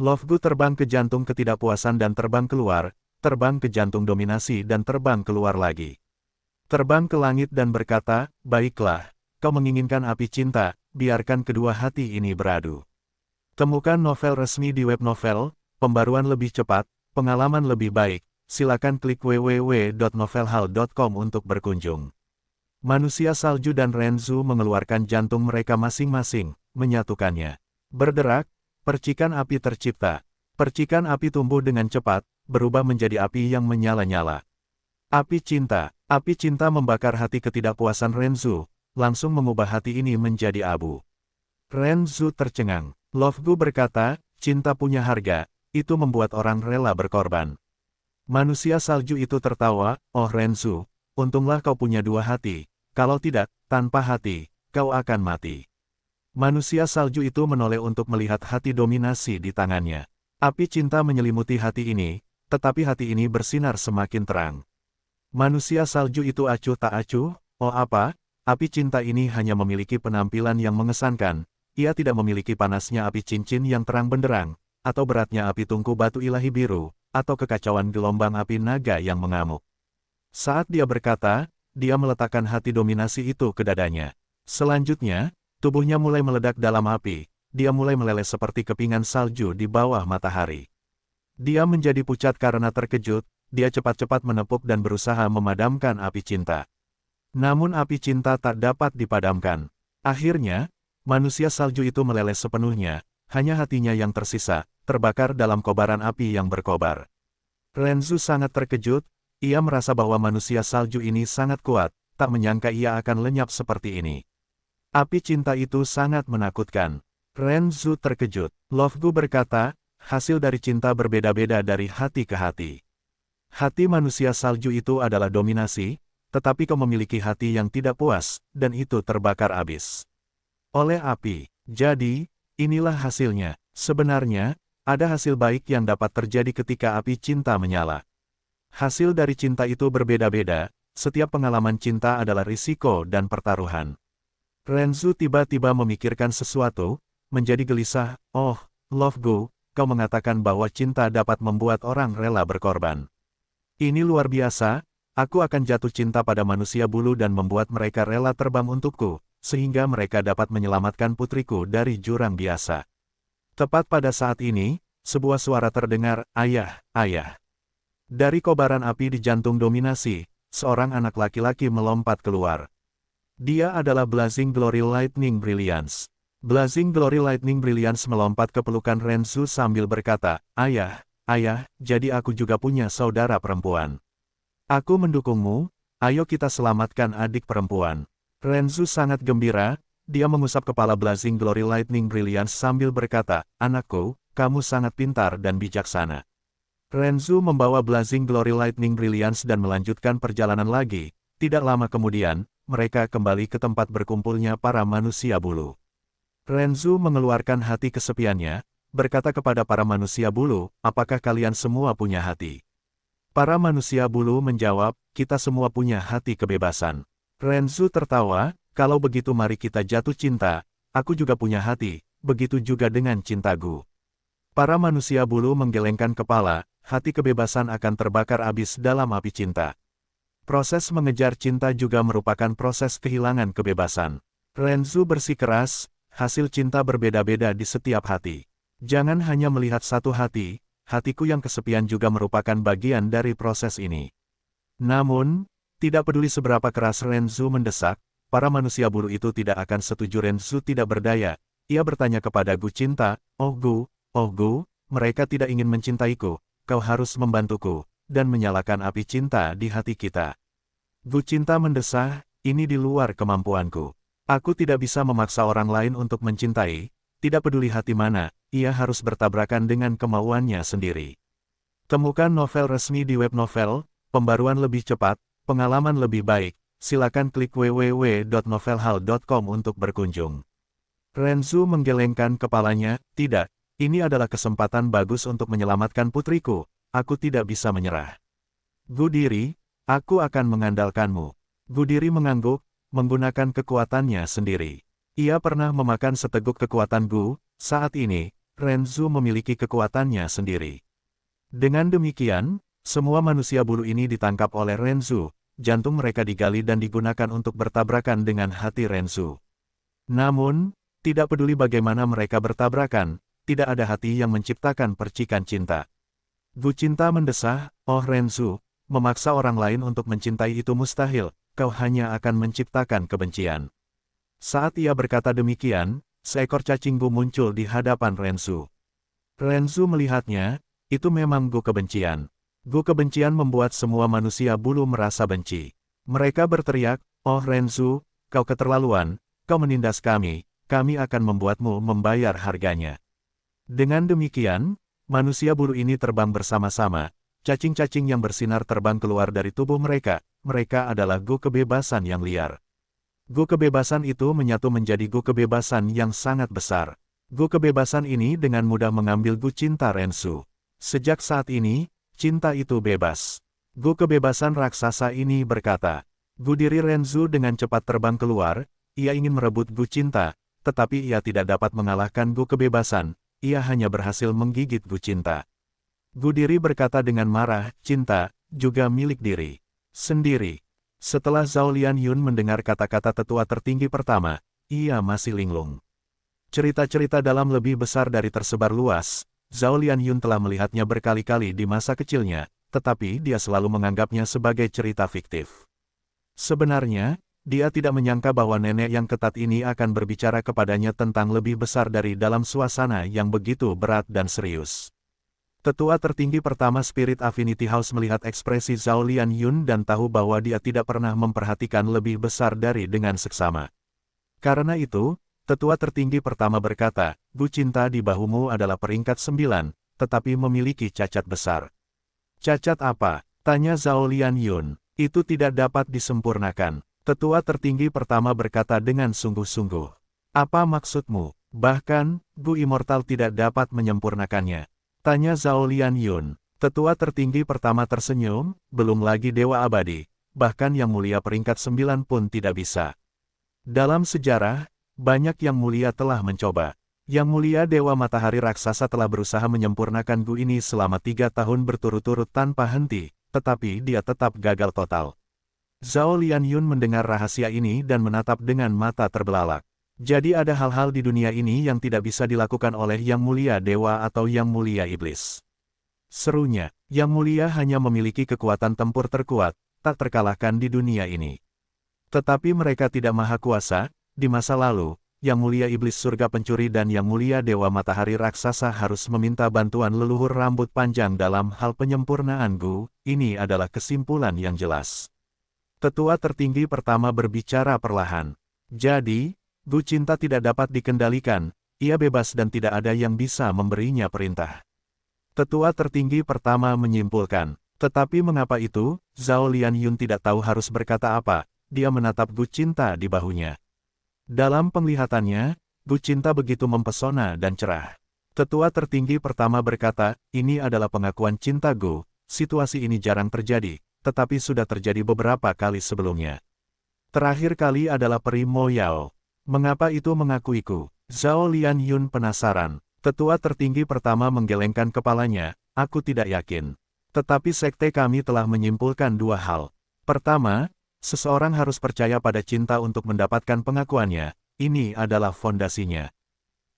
[SPEAKER 1] Love-Gu terbang ke jantung ketidakpuasan dan terbang keluar, terbang ke jantung dominasi dan terbang keluar lagi. Terbang ke langit dan berkata, baiklah, kau menginginkan api cinta, biarkan kedua hati ini beradu. Temukan novel resmi di web novel, pembaruan lebih cepat, pengalaman lebih baik, silakan klik www.novelhal.com untuk berkunjung. Manusia salju dan Renzu mengeluarkan jantung mereka masing-masing, menyatukannya. Berderak, percikan api tercipta. Percikan api tumbuh dengan cepat, berubah menjadi api yang menyala-nyala. Api cinta membakar hati ketidakpuasan Renzu, langsung mengubah hati ini menjadi abu. Renzu tercengang. Love-Gu berkata, cinta punya harga, itu membuat orang rela berkorban. Manusia salju itu tertawa, oh Renzu, untunglah kau punya dua hati, kalau tidak, tanpa hati, kau akan mati. Manusia salju itu menoleh untuk melihat hati dominasi di tangannya. Api cinta menyelimuti hati ini, tetapi hati ini bersinar semakin terang. Manusia salju itu acuh tak acuh, oh apa, api cinta ini hanya memiliki penampilan yang mengesankan, ia tidak memiliki panasnya api cincin yang terang benderang, atau beratnya api tungku batu ilahi biru, atau kekacauan gelombang api naga yang mengamuk. Saat dia berkata, dia meletakkan hati dominasi itu ke dadanya. Selanjutnya, tubuhnya mulai meledak dalam api, dia mulai meleleh seperti kepingan salju di bawah matahari. Dia menjadi pucat karena terkejut, dia cepat-cepat menepuk dan berusaha memadamkan api cinta. Namun api cinta tak dapat dipadamkan. Akhirnya, manusia salju itu meleleh sepenuhnya, hanya hatinya yang tersisa, terbakar dalam kobaran api yang berkobar. Renzu sangat terkejut, ia merasa bahwa manusia salju ini sangat kuat, tak menyangka ia akan lenyap seperti ini. Api cinta itu sangat menakutkan. Renzu terkejut. Love-Gu berkata, hasil dari cinta berbeda-beda dari hati ke hati. Hati manusia salju itu adalah dominasi, tetapi kau memiliki hati yang tidak puas, dan itu terbakar habis oleh api. Jadi, inilah hasilnya. Sebenarnya, ada hasil baik yang dapat terjadi ketika api cinta menyala. Hasil dari cinta itu berbeda-beda, setiap pengalaman cinta adalah risiko dan pertaruhan. Renzu tiba-tiba memikirkan sesuatu, menjadi gelisah, oh, Love-Gu, kau mengatakan bahwa cinta dapat membuat orang rela berkorban. Ini luar biasa, aku akan jatuh cinta pada manusia bulu dan membuat mereka rela terbang untukku, sehingga mereka dapat menyelamatkan putriku dari jurang biasa. Tepat pada saat ini, sebuah suara terdengar, ayah, ayah. Dari kobaran api di jantung dominasi, seorang anak laki-laki melompat keluar. Dia adalah Blazing Glory Lightning Brilliance. Blazing Glory Lightning Brilliance melompat ke pelukan Renzu sambil berkata, ayah, ayah, jadi aku juga punya saudara perempuan. Aku mendukungmu, ayo kita selamatkan adik perempuan. Renzu sangat gembira, dia mengusap kepala Blazing Glory Lightning Brilliance sambil berkata, anakku, kamu sangat pintar dan bijaksana. Renzu membawa Blazing Glory Lightning Brilliance dan melanjutkan perjalanan lagi. Tidak lama kemudian, mereka kembali ke tempat berkumpulnya para manusia bulu. Renzu mengeluarkan hati kesepiannya, berkata kepada para manusia bulu, apakah kalian semua punya hati? Para manusia bulu menjawab, kita semua punya hati kebebasan. Renzu tertawa, kalau begitu mari kita jatuh cinta, aku juga punya hati, begitu juga dengan cintaku. Para manusia bulu menggelengkan kepala, hati kebebasan akan terbakar habis dalam api cinta. Proses mengejar cinta juga merupakan proses kehilangan kebebasan. Renzu bersikeras, hasil cinta berbeda-beda di setiap hati. Jangan hanya melihat satu hati, hatiku yang kesepian juga merupakan bagian dari proses ini. Namun, tidak peduli seberapa keras Renzu mendesak, para manusia bulu itu tidak akan setuju. Renzu tidak berdaya. Ia bertanya kepada Gu Cinta, oh Gu, mereka tidak ingin mencintaiku, kau harus membantuku, dan menyalakan api cinta di hati kita. Gu Cinta mendesah, ini di luar kemampuanku. Aku tidak bisa memaksa orang lain untuk mencintai, tidak peduli hati mana, ia harus bertabrakan dengan kemauannya sendiri. Temukan novel resmi di web novel, pembaruan lebih cepat, pengalaman lebih baik, silakan klik www.novelhal.com untuk berkunjung. Renzu menggelengkan kepalanya, tidak, ini adalah kesempatan bagus untuk menyelamatkan putriku, aku tidak bisa menyerah. Gu Diri, aku akan mengandalkanmu. Gu Diri mengangguk, menggunakan kekuatannya sendiri. Ia pernah memakan seteguk kekuatan Gu, saat ini, Renzu memiliki kekuatannya sendiri. Dengan demikian, semua manusia bulu ini ditangkap oleh Renzu, jantung mereka digali dan digunakan untuk bertabrakan dengan hati Renzu. Namun, tidak peduli bagaimana mereka bertabrakan, tidak ada hati yang menciptakan percikan cinta. Gu Cinta mendesah, oh Renzu, memaksa orang lain untuk mencintai itu mustahil, kau hanya akan menciptakan kebencian. Saat ia berkata demikian, seekor cacing Gu muncul di hadapan Renzu. Renzu melihatnya, itu memang Gu kebencian. Gu kebencian membuat semua manusia bulu merasa benci. Mereka berteriak, oh Renzu, kau keterlaluan, kau menindas kami akan membuatmu membayar harganya. Dengan demikian, manusia bulu ini terbang bersama-sama, cacing-cacing yang bersinar terbang keluar dari tubuh mereka adalah Gu kebebasan yang liar. Gu kebebasan itu menyatu menjadi Gu kebebasan yang sangat besar. Gu kebebasan ini dengan mudah mengambil Gu Cinta Renzu. Sejak saat ini, cinta itu bebas. Gu kebebasan raksasa ini berkata. Gu Diri Renzu dengan cepat terbang keluar, ia ingin merebut Gu Cinta, tetapi ia tidak dapat mengalahkan Gu kebebasan, ia hanya berhasil menggigit Gu Cinta. Gu Diri berkata dengan marah, cinta, juga milik diri sendiri. Setelah Zhao Lianyun mendengar kata-kata tetua tertinggi pertama, ia masih linglung. Cerita-cerita dalam lebih besar dari tersebar luas, Zhao Lianyun telah melihatnya berkali-kali di masa kecilnya, tetapi dia selalu menganggapnya sebagai cerita fiktif. Sebenarnya, dia tidak menyangka bahwa nenek yang ketat ini akan berbicara kepadanya tentang lebih besar dari dalam suasana yang begitu berat dan serius. Tetua tertinggi pertama Spirit Affinity House melihat ekspresi Zhao Lianyun dan tahu bahwa dia tidak pernah memperhatikan lebih besar dari dengan seksama. Karena itu, tetua tertinggi pertama berkata, Gu Cinta di bahumu adalah peringkat 9, tetapi memiliki cacat besar. Cacat apa? Tanya Zhao Lianyun. Itu tidak dapat disempurnakan. Tetua tertinggi pertama berkata dengan sungguh-sungguh. Apa maksudmu? Bahkan, Gu Immortal tidak dapat menyempurnakannya. Tanya Zhao Lianyun. Tetua tertinggi pertama tersenyum, belum lagi Dewa Abadi, bahkan yang mulia peringkat 9 pun tidak bisa. Dalam sejarah, banyak yang mulia telah mencoba. Yang mulia Dewa Matahari Raksasa telah berusaha menyempurnakan Gu ini selama 3 tahun berturut-turut tanpa henti, tetapi dia tetap gagal total. Zhao Lianyun mendengar rahasia ini dan menatap dengan mata terbelalak. Jadi ada hal-hal di dunia ini yang tidak bisa dilakukan oleh Yang Mulia Dewa atau Yang Mulia Iblis. Serunya, Yang Mulia hanya memiliki kekuatan tempur terkuat, tak terkalahkan di dunia ini. Tetapi mereka tidak maha kuasa, di masa lalu, Yang Mulia Iblis Surga Pencuri dan Yang Mulia Dewa Matahari Raksasa harus meminta bantuan leluhur rambut panjang dalam hal penyempurnaan Gu, ini adalah kesimpulan yang jelas. Tetua tertinggi pertama berbicara perlahan. Jadi, Gu Cinta tidak dapat dikendalikan, ia bebas dan tidak ada yang bisa memberinya perintah. Tetua tertinggi pertama menyimpulkan, tetapi mengapa itu, Zhao Lianyun tidak tahu harus berkata apa, dia menatap Gu Cinta di bahunya. Dalam penglihatannya, Gu Cinta begitu mempesona dan cerah. Tetua tertinggi pertama berkata, ini adalah pengakuan cinta Gu, situasi ini jarang terjadi, tetapi sudah terjadi beberapa kali sebelumnya. Terakhir kali adalah Peri Mo Yao. Mengapa itu mengakuiku? Zhao Lianyun penasaran. Tetua tertinggi pertama menggelengkan kepalanya, aku tidak yakin. Tetapi sekte kami telah menyimpulkan 2 hal. Pertama, seseorang harus percaya pada cinta untuk mendapatkan pengakuannya. ini adalah fondasinya.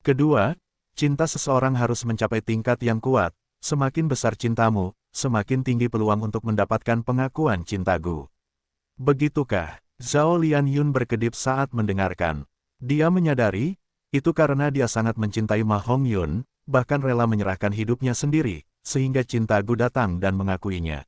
[SPEAKER 1] Kedua, cinta seseorang harus mencapai tingkat yang kuat. Semakin besar cintamu, semakin tinggi peluang untuk mendapatkan pengakuan cinta Gu. Begitukah? Zhao Lianyun berkedip saat mendengarkan. Dia menyadari, itu karena dia sangat mencintai Ma Hongyun, bahkan rela menyerahkan hidupnya sendiri, sehingga cinta Gu datang dan mengakuinya.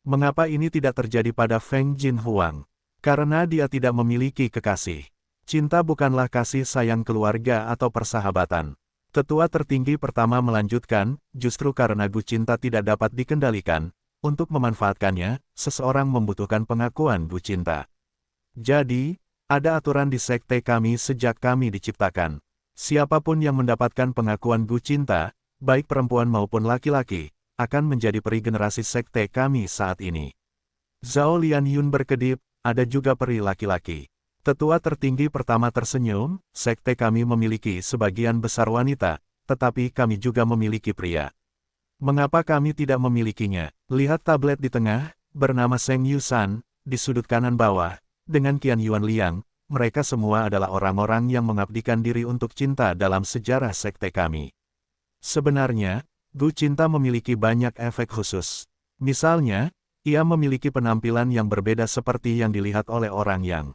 [SPEAKER 1] Mengapa ini tidak terjadi pada Feng Jinhuang? Karena dia tidak memiliki kekasih. Cinta bukanlah kasih sayang keluarga atau persahabatan. Tetua tertinggi pertama melanjutkan, justru karena Gu cinta tidak dapat dikendalikan, untuk memanfaatkannya, seseorang membutuhkan pengakuan Gu cinta. Jadi, ada aturan di sekte kami sejak kami diciptakan. Siapapun yang mendapatkan pengakuan Gu cinta, baik perempuan maupun laki-laki, akan menjadi peri generasi sekte kami saat ini. Zhao Lianyun berkedip, ada juga peri laki-laki. Tetua tertinggi pertama tersenyum, sekte kami memiliki sebagian besar wanita, tetapi kami juga memiliki pria. Mengapa kami tidak memilikinya? Lihat tablet di tengah, bernama Seng Yusan, di sudut kanan bawah, dengan Qian Yuan Liang, mereka semua adalah orang-orang yang mengabdikan diri untuk cinta dalam sejarah sekte kami. Sebenarnya, Gu cinta memiliki banyak efek khusus. Misalnya, ia memiliki penampilan yang berbeda seperti yang dilihat oleh orang yang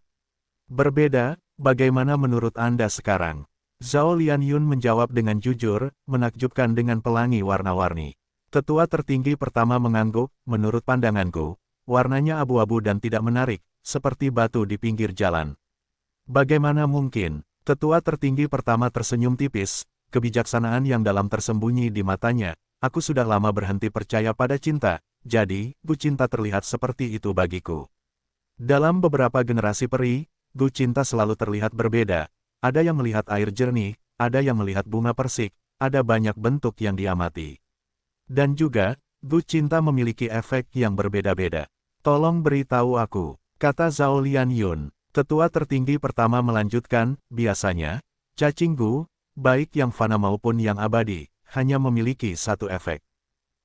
[SPEAKER 1] berbeda. Bagaimana menurut Anda sekarang? Zhao Lianyun menjawab dengan jujur, menakjubkan dengan pelangi warna-warni. Tetua tertinggi pertama mengangguk, menurut pandanganku, warnanya abu-abu dan tidak menarik, seperti batu di pinggir jalan. Bagaimana mungkin? Tetua tertinggi pertama tersenyum tipis, kebijaksanaan yang dalam tersembunyi di matanya. Aku sudah lama berhenti percaya pada cinta, jadi, Gu cinta terlihat seperti itu bagiku. Dalam beberapa generasi peri, Gu cinta selalu terlihat berbeda. Ada yang melihat air jernih, ada yang melihat bunga persik, ada banyak bentuk yang diamati. Dan juga, Gu cinta memiliki efek yang berbeda-beda. Tolong beritahu aku, kata Zhao Lianyun. Tetua tertinggi pertama melanjutkan, biasanya, cacing Gu, baik yang fana maupun yang abadi, hanya memiliki satu efek.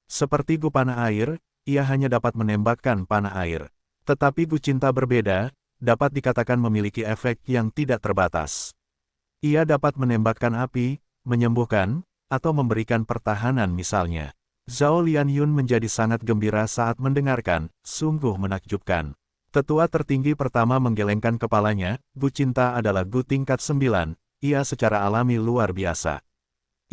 [SPEAKER 1] Seperti Gu panah air, ia hanya dapat menembakkan panah air. Tetapi Gu cinta berbeda, dapat dikatakan memiliki efek yang tidak terbatas. Ia dapat menembakkan api, menyembuhkan, atau memberikan pertahanan misalnya. Zhao Lianyun menjadi sangat gembira saat mendengarkan, sungguh menakjubkan. Tetua tertinggi pertama menggelengkan kepalanya, Gu cinta adalah Gu tingkat 9, ia secara alami luar biasa.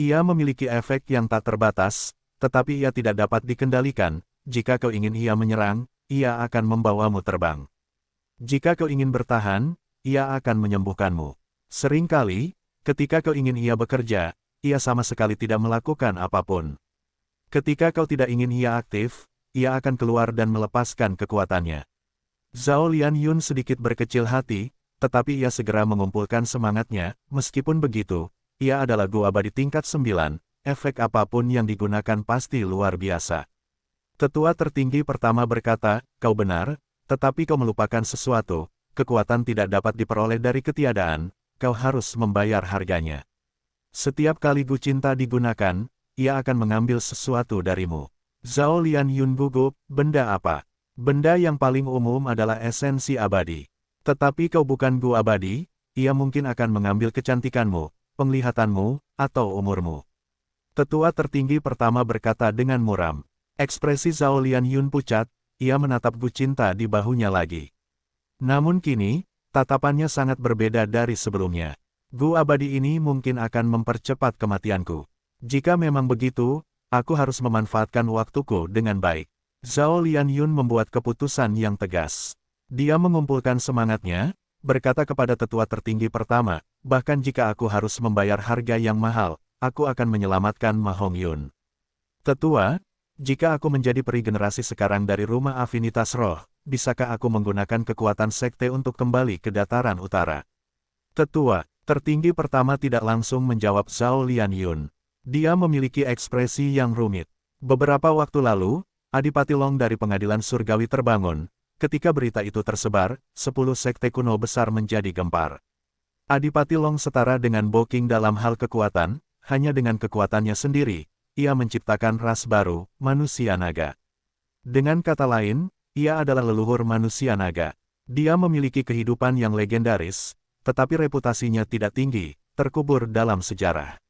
[SPEAKER 1] Ia memiliki efek yang tak terbatas, tetapi ia tidak dapat dikendalikan. Jika kau ingin ia menyerang, ia akan membawamu terbang. Jika kau ingin bertahan, ia akan menyembuhkanmu. Seringkali, ketika kau ingin ia bekerja, ia sama sekali tidak melakukan apapun. Ketika kau tidak ingin ia aktif, ia akan keluar dan melepaskan kekuatannya. Zhao Lianyun sedikit berkecil hati, tetapi ia segera mengumpulkan semangatnya. Meskipun begitu, ia adalah Gu abadi tingkat 9, efek apapun yang digunakan pasti luar biasa. Tetua tertinggi pertama berkata, kau benar, tetapi kau melupakan sesuatu, kekuatan tidak dapat diperoleh dari ketiadaan, kau harus membayar harganya. Setiap kali Gu cinta digunakan, ia akan mengambil sesuatu darimu. Zhao Lianyun gugup, benda apa? Benda yang paling umum adalah esensi abadi. Tetapi kau bukan Gu abadi, ia mungkin akan mengambil kecantikanmu, penglihatanmu, atau umurmu. Tetua tertinggi pertama berkata dengan muram. Ekspresi Zhao Lianyun pucat, ia menatap Gu cinta di bahunya lagi. Namun kini, tatapannya sangat berbeda dari sebelumnya. Gu abadi ini mungkin akan mempercepat kematianku. Jika memang begitu, aku harus memanfaatkan waktuku dengan baik. Zhao Lianyun membuat keputusan yang tegas. Dia mengumpulkan semangatnya, berkata kepada tetua tertinggi pertama, bahkan jika aku harus membayar harga yang mahal, aku akan menyelamatkan Ma Hongyun. Tetua, jika aku menjadi peri generasi sekarang dari rumah afinitas roh, bisakah aku menggunakan kekuatan sekte untuk kembali ke dataran utara? Tetua tertinggi pertama tidak langsung menjawab Zhao Lianyun. Dia memiliki ekspresi yang rumit. Beberapa waktu lalu, Adipati Long dari pengadilan surgawi terbangun. Ketika berita itu tersebar, 10 sekte kuno besar menjadi gempar. Adipati Long setara dengan Bo King dalam hal kekuatan, hanya dengan kekuatannya sendiri, ia menciptakan ras baru, manusia naga. Dengan kata lain, ia adalah leluhur manusia naga. Dia memiliki kehidupan yang legendaris, tetapi reputasinya tidak tinggi, terkubur dalam sejarah.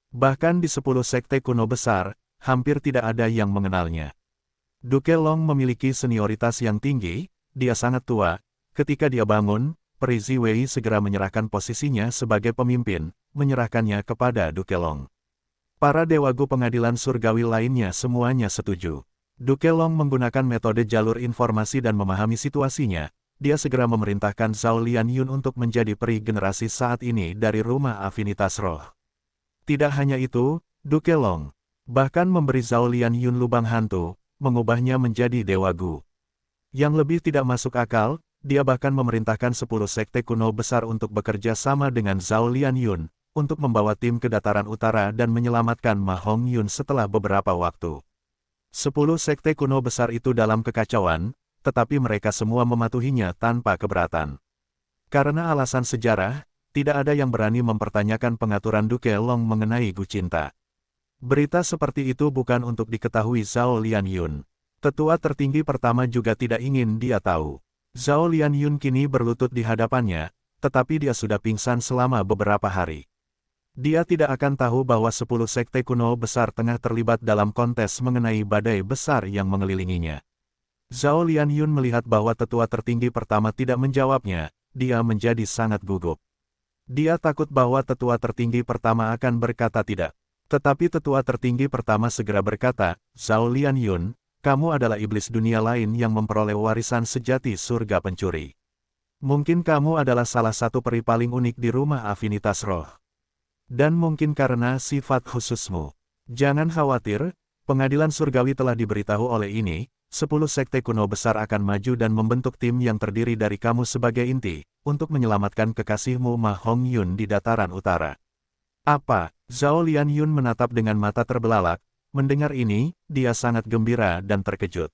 [SPEAKER 1] Bahkan di 10 sekte kuno besar, hampir tidak ada yang mengenalnya. Duke Long memiliki senioritas yang tinggi, dia sangat tua. Ketika dia bangun, Peri Ziwei segera menyerahkan posisinya sebagai pemimpin, menyerahkannya kepada Duke Long. Para dewagu pengadilan surgawi lainnya semuanya setuju. Duke Long menggunakan metode jalur informasi dan memahami situasinya. Dia segera memerintahkan Zhao Lianyun untuk menjadi peri generasi saat ini dari Rumah Afinitas Roh. Tidak hanya itu, Duke Long bahkan memberi Zhao Lianyun lubang hantu, mengubahnya menjadi dewagu. Yang lebih tidak masuk akal, dia bahkan memerintahkan 10 sekte kuno besar untuk bekerja sama dengan Zhao Lianyun, untuk membawa tim ke dataran utara dan menyelamatkan Ma Hongyun setelah beberapa waktu. 10 sekte kuno besar itu dalam kekacauan, tetapi mereka semua mematuhinya tanpa keberatan. Karena alasan sejarah, tidak ada yang berani mempertanyakan pengaturan Duke Long mengenai Gu Cinta. Berita seperti itu bukan untuk diketahui Zhao Lianyun. Tetua tertinggi pertama juga tidak ingin dia tahu. Zhao Lianyun kini berlutut di hadapannya, tetapi dia sudah pingsan selama beberapa hari. Dia tidak akan tahu bahwa 10 sekte kuno besar tengah terlibat dalam kontes mengenai badai besar yang mengelilinginya. Zhao Lianyun melihat bahwa tetua tertinggi pertama tidak menjawabnya, dia menjadi sangat gugup. Dia takut bahwa tetua tertinggi pertama akan berkata tidak. Tetapi tetua tertinggi pertama segera berkata, Zhao Lianyun, kamu adalah iblis dunia lain yang memperoleh warisan sejati surga pencuri. Mungkin kamu adalah salah satu peri paling unik di Rumah Afinitas Roh. Dan mungkin karena sifat khususmu. Jangan khawatir, pengadilan surgawi telah diberitahu oleh ini, 10 sekte kuno besar akan maju dan membentuk tim yang terdiri dari kamu sebagai inti, untuk menyelamatkan kekasihmu Ma Hongyun di dataran utara. Apa? Zhao Lianyun menatap dengan mata terbelalak. Mendengar ini, dia sangat gembira dan terkejut.